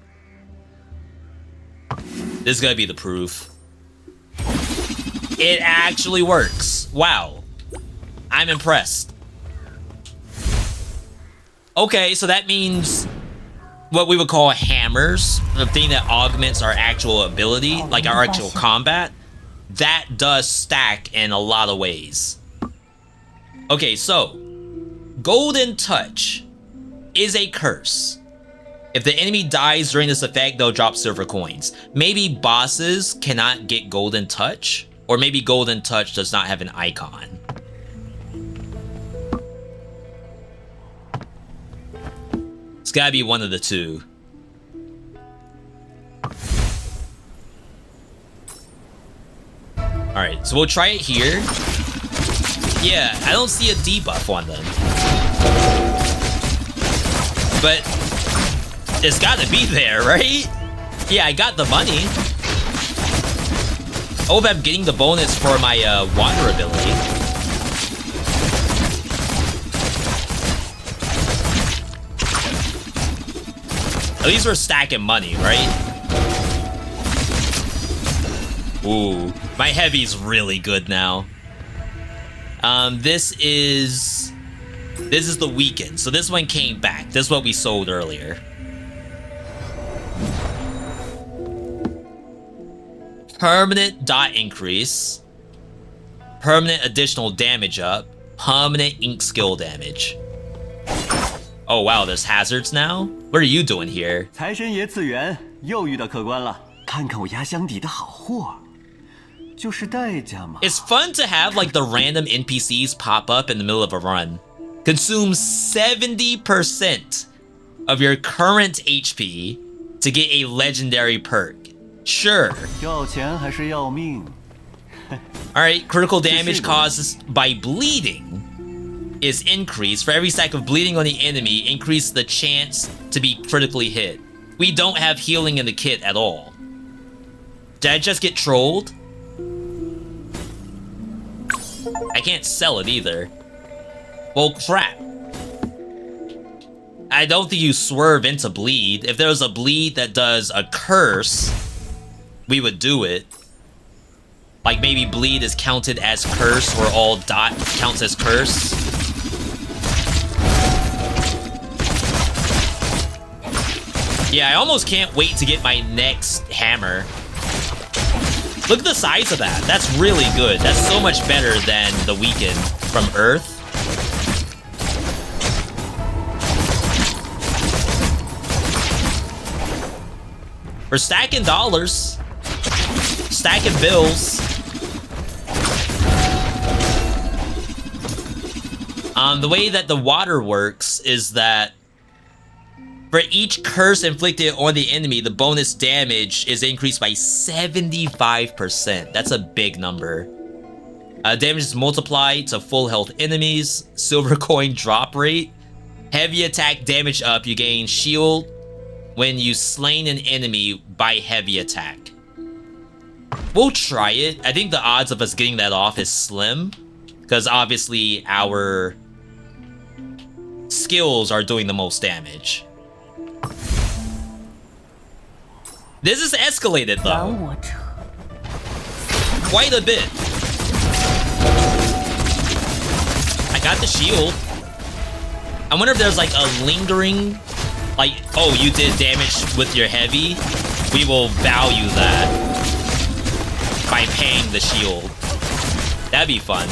This is gonna be the proof. It actually works. Wow. I'm impressed. Okay, so that means what we would call hammers, the thing that augments our actual ability, like our actual combat, that does stack in a lot of ways. Okay, so Golden Touch is a curse. If the enemy dies during this effect, they'll drop silver coins. Maybe bosses cannot get Golden Touch, or maybe Golden Touch does not have an icon. It's gotta be one of the two. Alright, so we'll try it here. Yeah, I don't see a debuff on them. But it's gotta be there, right? Yeah, I got the money. I hope I'm getting the bonus for my water ability. At least we're stacking money, right? Ooh, my heavy's really good now. This is the weekend, so this one came back. This is what we sold earlier. Permanent dot increase. Permanent additional damage up. Permanent ink skill damage. Oh wow, there's hazards now? What are you doing here? 财神爷次元又遇到客官了，看看我压箱底的好货，就是代价嘛。 It's fun to have like the random NPCs pop up in the middle of a run. Consume 70% of your current HP to get a legendary perk. Sure. 要钱还是要命？ Alright, critical damage caused by bleeding is increased. For every stack of bleeding on the enemy, increase the chance to be critically hit. We don't have healing in the kit at all. Did I just get trolled? I can't sell it either. Well, crap. I don't think you swerve into bleed. If there was a bleed that does a curse, we would do it. Like maybe bleed is counted as curse, or all dot counts as curse. Yeah, I almost can't wait to get my next hammer. Look at the size of that. That's really good. That's so much better than the weekend from Earth. We're stacking dollars. Stacking bills. The way that the water works is that For each curse inflicted on the enemy, the bonus damage is increased by 75%. That's a big number. Damage is multiplied to full health enemies. Silver coin drop rate. Heavy attack damage up. You gain shield when you slain an enemy by heavy attack. We'll try it. I think the odds of us getting that off is slim, because obviously our skills are doing the most damage. This is escalated though. Quite a bit. I got the shield. I wonder if there's like a lingering, like, oh, you did damage with your heavy. We will value that by paying the shield. That'd be fun.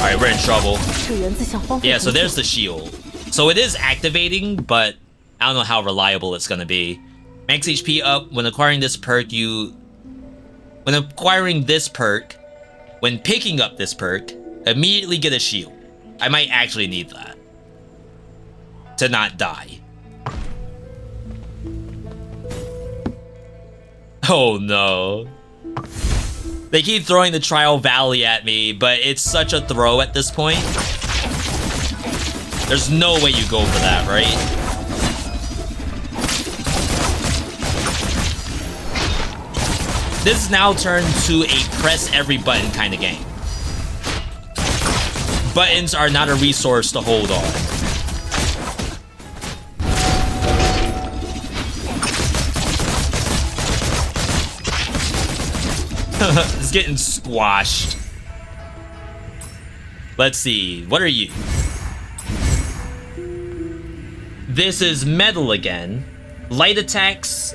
Alright, we're in trouble. Yeah, so there's the shield. So it is activating, but I don't know how reliable it's gonna be. Max HP up. When acquiring this perk, when picking up this perk, immediately get a shield. I might actually need that to not die. Oh no. They keep throwing the Trial Valley at me, but it's such a throw at this point. There's no way you go for that, right? This is now turned to a press every button kind of game. Buttons are not a resource to hold on. It's getting squashed. Let's see. What are you? This is metal again. Light attacks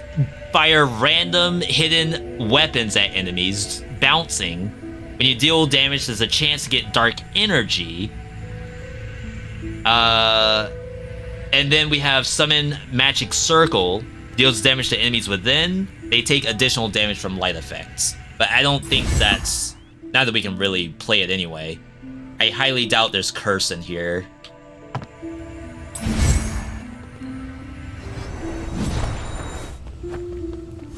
fire random hidden weapons at enemies, bouncing. When you deal damage, there's a chance to get dark energy. And then we have summon magic circle. Deals damage to enemies within. They take additional damage from light effects. But I don't think that's... Now that we can really play it anyway. I highly doubt there's curse in here.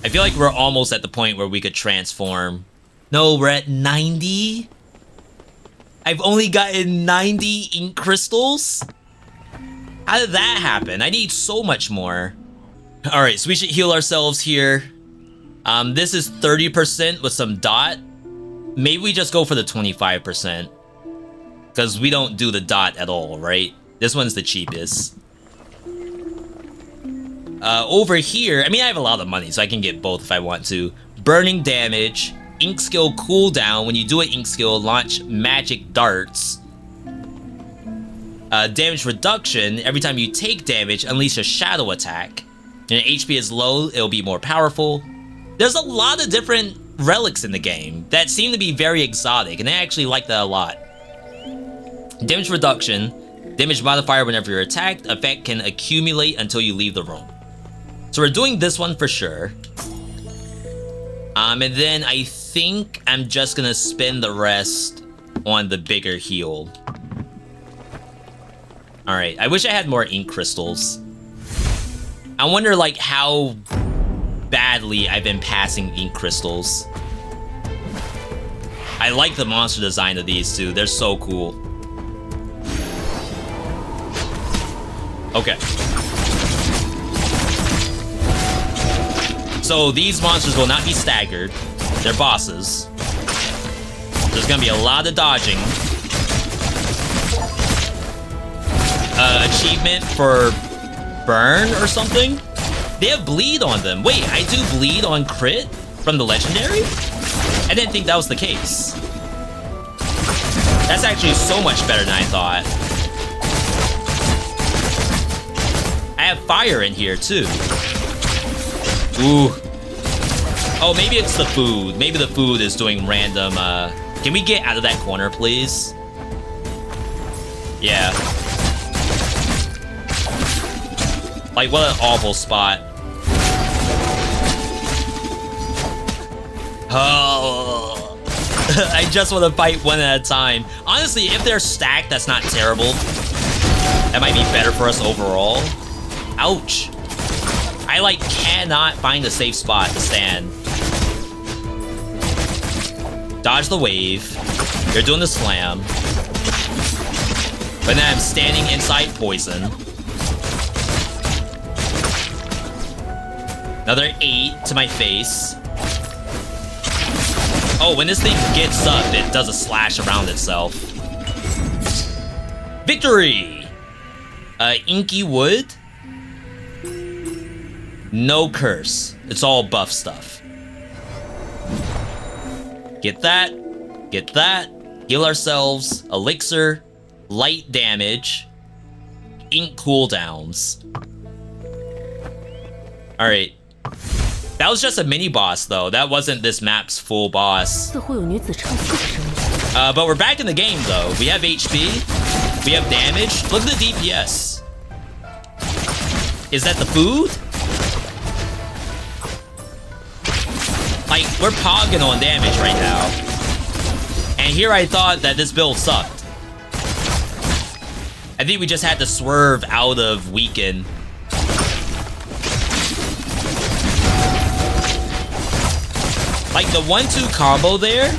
I feel like we're almost at the point where we could transform. No, we're at 90? I've only gotten 90 ink crystals? How did that happen? I need so much more. Alright, so we should heal ourselves here. This is 30% with some dot. Maybe we just go for the 25%. Because we don't do the dot at all, right? This one's the cheapest. Over here, I mean, I have a lot of money, so I can get both if I want to. Burning damage, ink skill cooldown. When you do an ink skill, launch magic darts. Damage reduction, every time you take damage, unleash a shadow attack. And HP is low, it'll be more powerful. There's a lot of different relics in the game that seem to be very exotic, and I actually like that a lot. Damage reduction, damage modifier whenever you're attacked, effect can accumulate until you leave the room. So we're doing this one for sure. And then I think I'm just gonna spend the rest on the bigger heal. Alright, I wish I had more ink crystals. I wonder like how badly I've been passing ink crystals. I like the monster design of these too, they're so cool. Okay. So these monsters will not be staggered. They're bosses. There's gonna be a lot of dodging. Achievement for burn or something? They have bleed on them. Wait, I do bleed on crit from the legendary? I didn't think that was the case. That's actually so much better than I thought. I have fire in here too. Ooh. Oh, maybe it's the food. Maybe the food is doing random, Can we get out of that corner, please? Yeah. Like, what an awful spot. Oh. I just want to fight one at a time. Honestly, if they're stacked, that's not terrible. That might be better for us overall. Ouch. I like cannot find a safe spot to stand. Dodge the wave. You're doing the slam. But then I'm standing inside poison. Another 8 to my face. Oh, when this thing gets up, it does a slash around itself. Victory! Inky wood? No curse. It's all buff stuff. Get that. Get that. Heal ourselves. Elixir. Light damage. Ink cooldowns. Alright. That was just a mini boss, though. That wasn't this map's full boss. But we're back in the game, though. We have HP. We have damage. Look at the DPS. Is that the food? Like, we're pogging on damage right now. And here I thought that this build sucked. I think we just had to swerve out of weaken. Like the 1-2 combo there,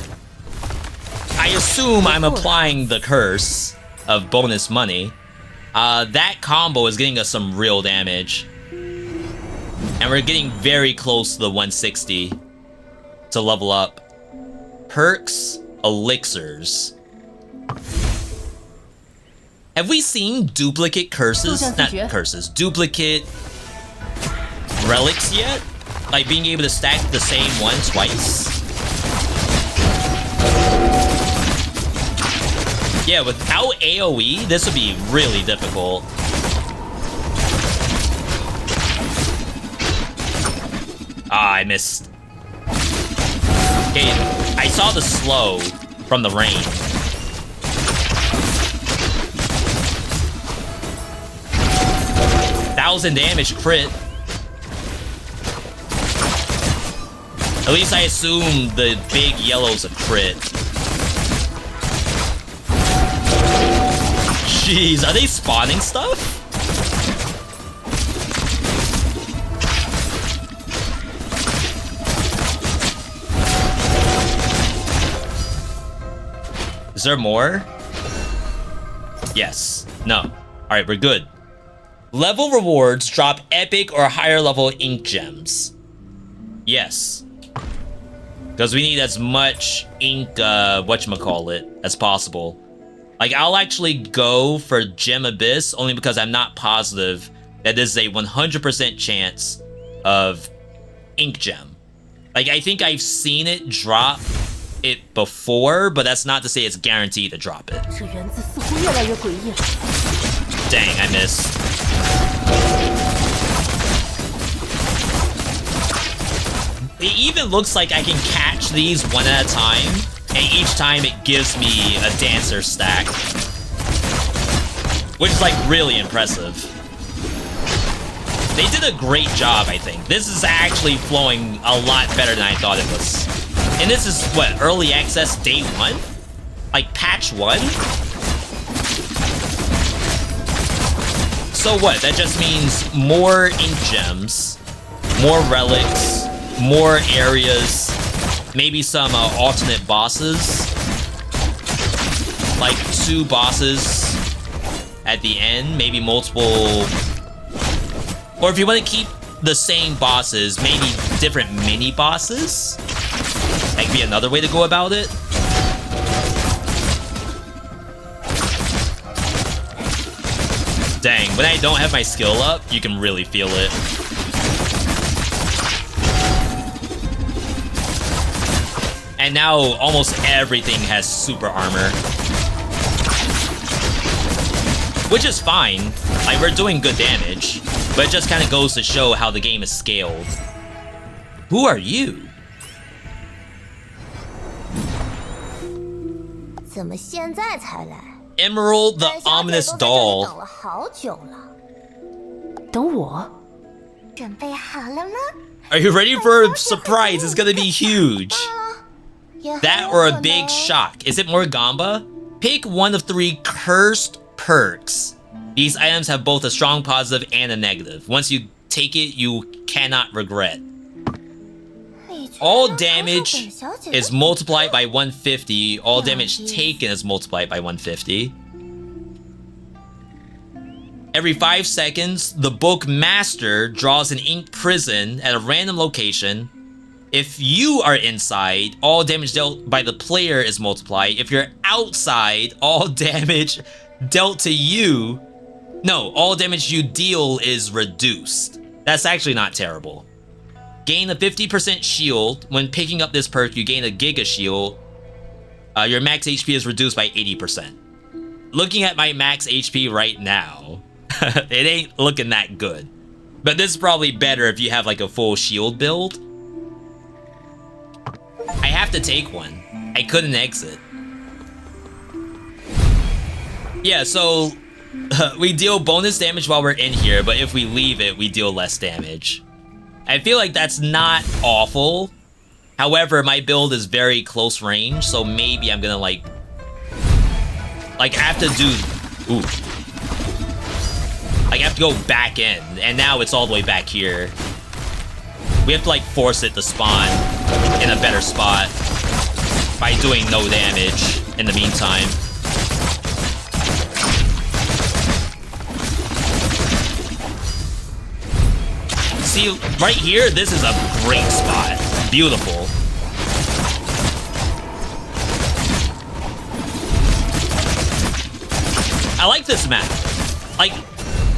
I assume I'm applying the curse of bonus money. That combo is getting us some real damage. And we're getting very close to the 160 to level up. Perks, elixirs. Have we seen duplicate curses? Not curses, duplicate relics yet? Like being able to stack the same one twice? Yeah, without AoE, this would be really difficult. Ah, I missed. Okay, I saw the slow from the rain. $1,000 damage crit. At least I assume the big yellow's a crit. Jeez, are they spawning stuff? Is there more? Yes. No. Alright, we're good. Level rewards drop epic or higher level ink gems. Yes. Because we need as much ink, whatchamacallit, as possible. Like, I'll actually go for Gem Abyss only because I'm not positive that there's a 100% chance of ink gem. Like, I think I've seen it drop it before, but that's not to say it's guaranteed to drop it. Dang, I missed. It even looks like I can catch these one at a time, and each time it gives me a dancer stack. Which is like really impressive. They did a great job, I think. This is actually flowing a lot better than I thought it was. And this is, what, early access day 1? Like patch 1? So what, that just means more ink gems, more relics, more areas, maybe some alternate bosses, like 2 bosses at the end, maybe multiple, or if you want to keep the same bosses, maybe different mini bosses. That could be another way to go about it. Dang, when I don't have my skill up, you can really feel it. And now almost everything has super armor. Which is fine. Like, we're doing good damage. But it just kind of goes to show how the game is scaled. Who are you? Emerald the Ominous Doll. Are you ready for a surprise? It's gonna be huge. That or a big shock. Is it more Gamba? Pick one of 3 cursed perks. These items have both a strong positive and a negative. Once you take it, you cannot regret. All damage is multiplied by 150. All damage taken is multiplied by 150. Every 5 seconds, the book master draws an ink prison at a random location. If you are inside, all damage dealt by the player is multiplied. If you're outside, all damage dealt to you... No, all damage you deal is reduced. That's actually not terrible. Gain a 50% shield. When picking up this perk, you gain a Giga Shield. Your max HP is reduced by 80%. Looking at my max HP right now, it ain't looking that good. But this is probably better if you have like a full shield build. I have to take one. I couldn't exit. Yeah, so we deal bonus damage while we're in here, but if we leave it, we deal less damage. I feel like that's not awful. However, my build is very close range, so maybe I'm gonna like I have to do... Ooh. Like, I have to go back in, and now it's all the way back here. We have to, like, force it to spawn in a better spot by doing no damage in the meantime. See, right here, this is a great spot. Beautiful. I like this map. Like,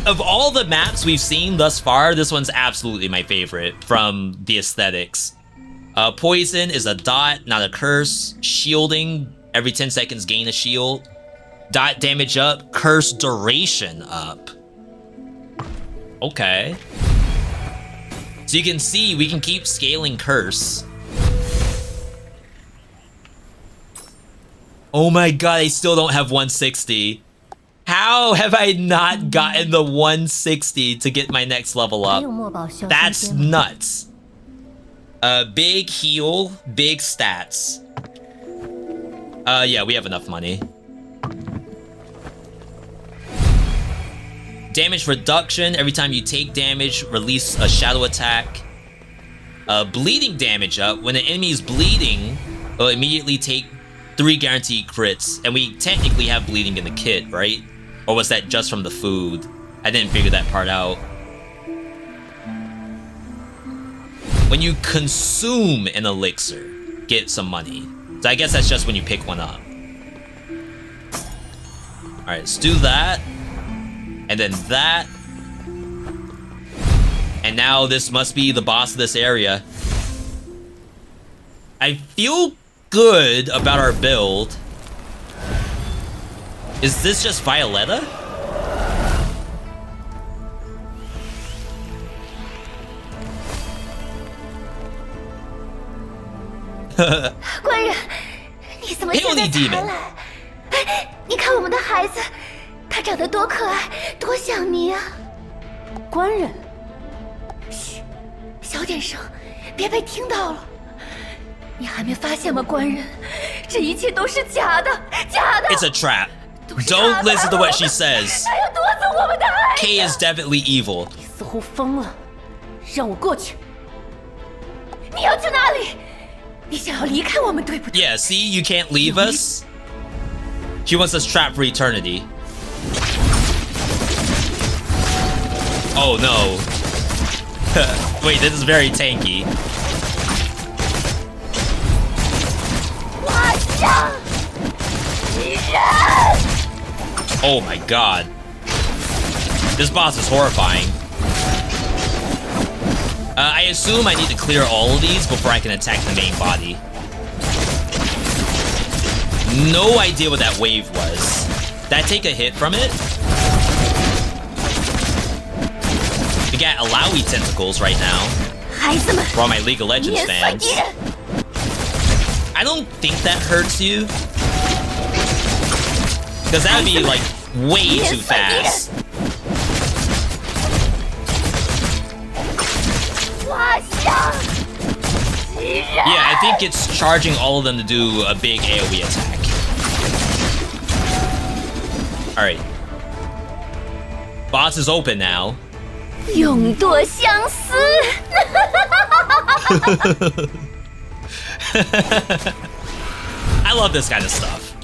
of all the maps we've seen thus far, this one's absolutely my favorite from the aesthetics. Poison is a dot, not a curse. Shielding, every 10 seconds gain a shield. Dot damage up, curse duration up. Okay. So you can see, we can keep scaling curse. Oh my god, I still don't have 160. How have I not gotten the 160 to get my next level up? That's nuts. Big heal, big stats. Yeah, we have enough money. Damage reduction, every time you take damage, release a shadow attack. Bleeding damage up, when an enemy is bleeding, it'll immediately take 3 guaranteed crits. And we technically have bleeding in the kit, right? Or was that just from the food? I didn't figure that part out. When you consume an elixir, get some money. So I guess that's just when you pick one up. Alright, let's do that. And then that. And now this must be the boss of this area. I feel good about our build. Is this just Violetta? Peony Demon. 你看我们的孩子，他长得多可爱，多想你啊！官人，嘘，小点声，别被听到了。你还没发现吗，官人？这一切都是假的，假的。 It's a trap. Don't listen to what she says. K is definitely evil. 你似乎疯了，让我过去。你要去哪里？你想要离开我们，对不对？ Yeah, see, you can't leave us. She wants us trapped for eternity. Oh no. Wait, this is very tanky. Oh my god. This boss is horrifying. I assume I need to clear all of these before I can attack the main body. No idea what that wave was. Did I take a hit from it? We got Alawi tentacles right now. For all my League of Legends fans. I don't think that hurts you. Because that would be like way too fast. Yeah, I think it's charging all of them to do a big AoE attack. Alright. Boss is open now. 永堕相思。I love this kind of stuff.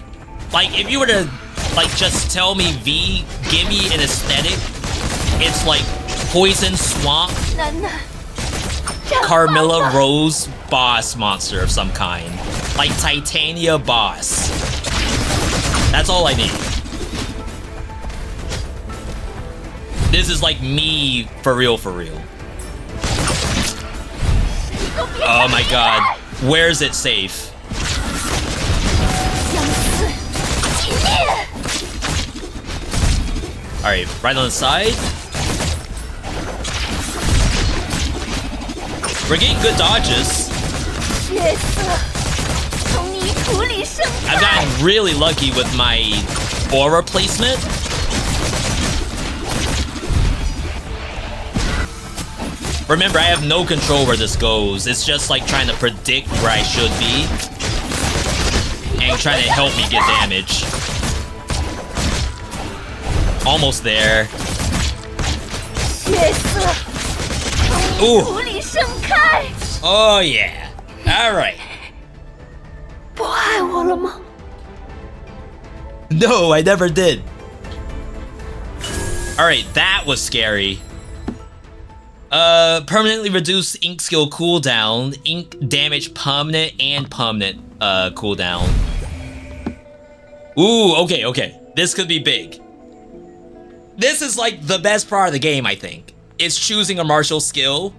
Like, if you were to, like, just tell me V, give me an aesthetic, it's like Poison Swamp, 楠楠， Carmilla Rose boss monster of some kind. Like Titania boss. That's all I need. This is like me for real, for real. Oh my god. Where is it safe? 相思，纪念。 Alright, right on the side. We're getting good dodges. 血色从泥土里盛 I've 开。 gotten really lucky with my aura placement. Remember, I have no control where this goes. It's just like trying to predict where I should be and trying to help me get damage. Almost there. 血色从泥土里盛开。 Oh yeah. Alright. 不爱我了吗？ No, I never did. Alright, that was scary. Permanently reduce ink skill cooldown, ink damage permanent and permanent cooldown. Ooh, okay, okay. This could be big. This is like the best part of the game, I think. It's choosing a martial skill.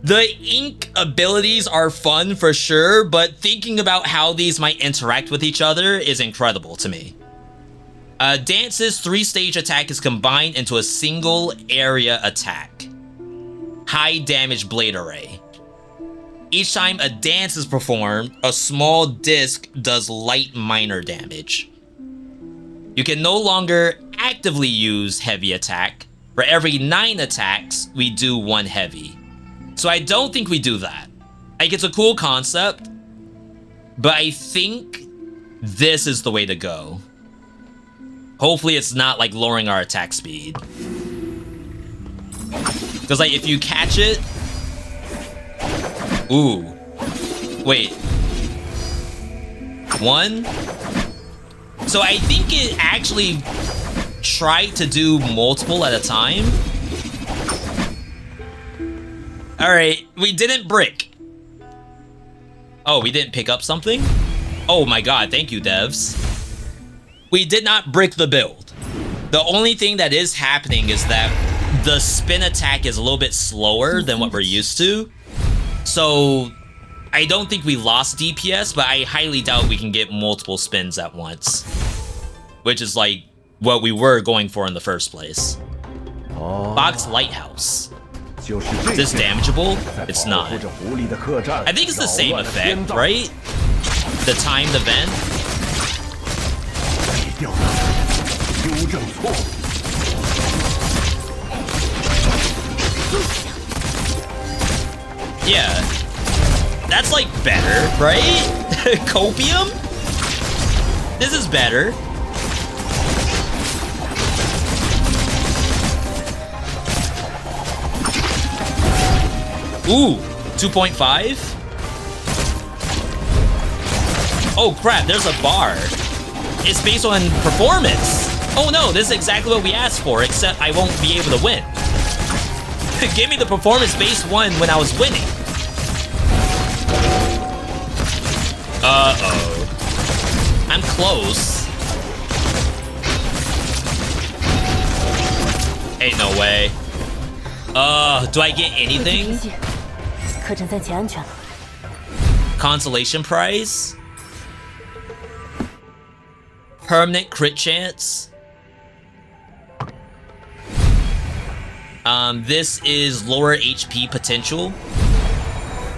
The ink abilities are fun for sure, but thinking about how these might interact with each other is incredible to me. Dance's 3-stage attack is combined into a single area attack. High damage blade array. Each time a dance is performed, a small disc does light minor damage. You can no longer actively use heavy attack. For every 9 attacks, we do 1 heavy. So I don't think we do that. Like, it's a cool concept, but I think this is the way to go. Hopefully it's not like lowering our attack speed. Because like if you catch it... Ooh. Wait. 1? So I think it actually tried to do multiple at a time. Alright, we didn't brick. Oh, we didn't pick up something? Oh my god, thank you, devs. We did not brick the build. The only thing that is happening is that the spin attack is a little bit slower than what we're used to. So I don't think we lost DPS, but I highly doubt we can get multiple spins at once. Which is like what we were going for in the first place. Box Lighthouse. Is this damageable? It's not. I think it's the same effect, right? The timed event. Yeah. That's like better, right? Copium? This is better. Ooh, 2.5? Oh crap, there's a bar. It's based on performance. Oh no, this is exactly what we asked for, except I won't be able to win. Give me the performance-based one when I was winning. Uh-oh. I'm close. Ain't no way. Do I get anything? 课程暂且安全了。 Consolation prize? Permanent crit chance? This is lower HP potential.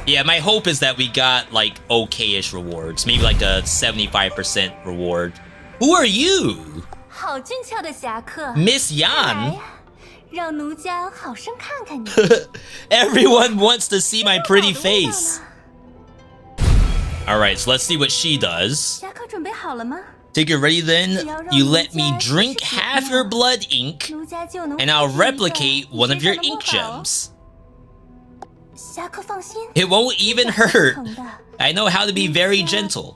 Yeah, my hope is that we got like okay-ish rewards. Maybe like a 75% reward. Who are you? 好俊俏的侠客 Miss 来 Yan. 呀，让奴家好生看看你。 Everyone wants to see my pretty face. Alright, so let's see what she does. 侠客准备好了吗？ Take it ready then. You let me drink half your blood ink, 奴家就能 and I'll 复制一个 replicate 你 one of 身 your 上的魔 ink 法哦 gems. 侠客放心， It won't even 不会 hurt. 疼的。 I know how to be very gentle.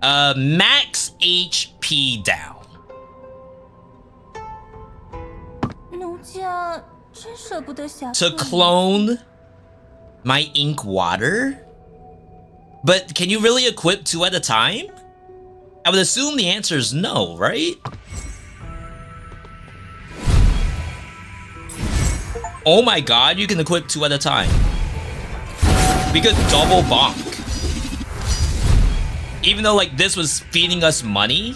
Max HP down. 奴家真舍不得侠客。 To clone my ink water? But can you really equip 2 at a time? I would assume the answer is no, right? Oh my god, you can equip 2 at a time. We could double bonk. Even though like this was feeding us money.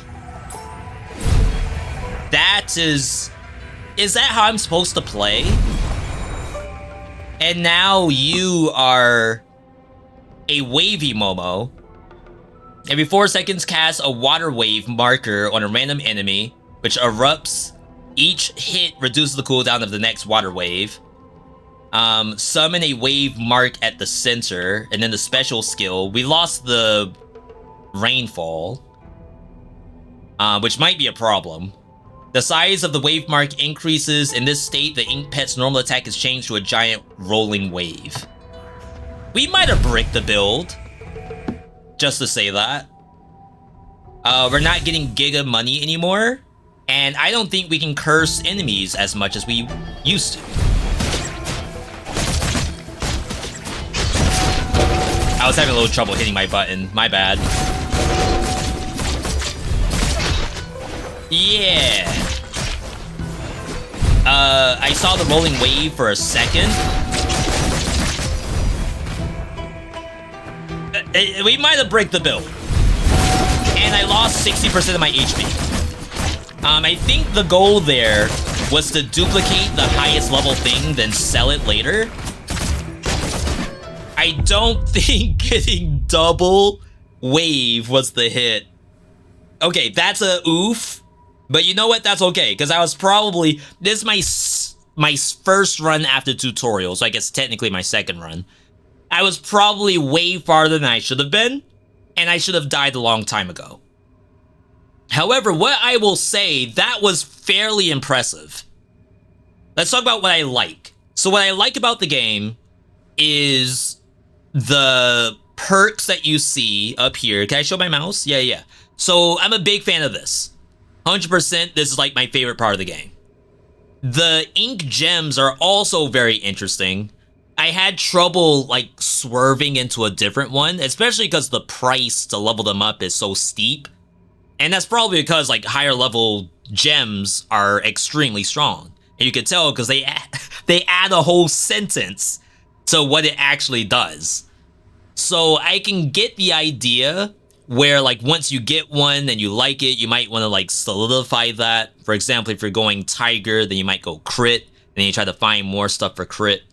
That is that how I'm supposed to play? And now you are a wavy Momo. Every 4 seconds, cast a water wave marker on a random enemy, which erupts. Each hit reduces the cooldown of the next water wave. Summon a wave mark at the center, and then the special skill. We lost the rainfall, which might be a problem. The size of the wave mark increases. In this state, the ink pet's normal attack is changed to a giant rolling wave. We might have bricked the build. Just to say that. We're not getting Giga money anymore. And I don't think we can curse enemies as much as we used to. I was having a little trouble hitting my button. My bad. Yeah. I saw the rolling wave for a second. We might have bricked the build. And I lost 60% of my HP. I think the goal there was to duplicate the highest level thing, then sell it later. I don't think getting double wave was the hit. Okay, that's a oof. But you know what? That's okay, because I was probably... This is my first run after tutorial, so I guess technically my second run. I was probably way farther than I should have been, and I should have died a long time ago. However, what I will say, that was fairly impressive. Let's talk about what I like. So what I like about the game is the perks that you see up here. Can I show my mouse? Yeah. So I'm a big fan of this. 100%, this is like my favorite part of the game. The ink gems are also very interesting. I had trouble like swerving into a different one, especially because the price to level them up is so steep. And that's probably because like higher level gems are extremely strong. And you can tell because they add a whole sentence to what it actually does. So I can get the idea where like once you get one and you like it, you might want to like solidify that. For example, if you're going tiger, then you might go crit, then you try to find more stuff for crit.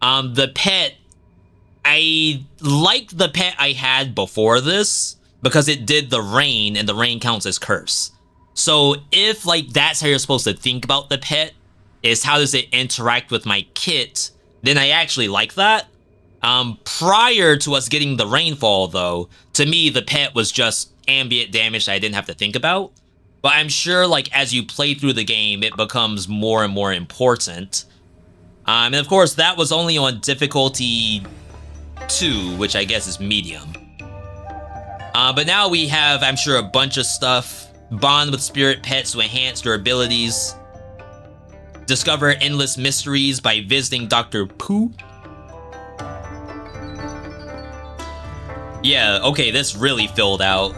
The pet, I liked the pet I had before this because it did the rain, and the rain counts as curse. So if like that's how you're supposed to think about the pet, is how does it interact with my kit, then I actually like that. Prior to us getting the rainfall though, to me the pet was just ambient damage that I didn't have to think about. But I'm sure like as you play through the game, it becomes more and more important. And of course that was only on difficulty 2, which I guess is medium. But now we have, I'm sure, a bunch of stuff. Bond with spirit pets to enhance their abilities. Discover endless mysteries by visiting Dr. Pooh. Yeah, okay, this really filled out.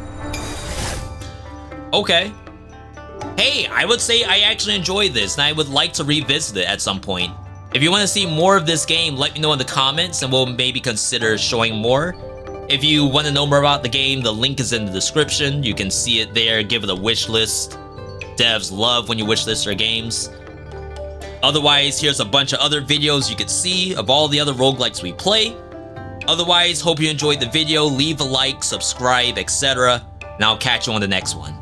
Okay. Hey, I would say I actually enjoyed this, and I would like to revisit it at some point. If you want to see more of this game, let me know in the comments, and we'll maybe consider showing more. If you want to know more about the game, the link is in the description. You can see it there, give it a wish list. Devs love when you wish list their games. Otherwise, here's a bunch of other videos you could see of all the other roguelikes we play. Otherwise, hope you enjoyed the video. Leave a like, subscribe, etc. And I'll catch you on the next one.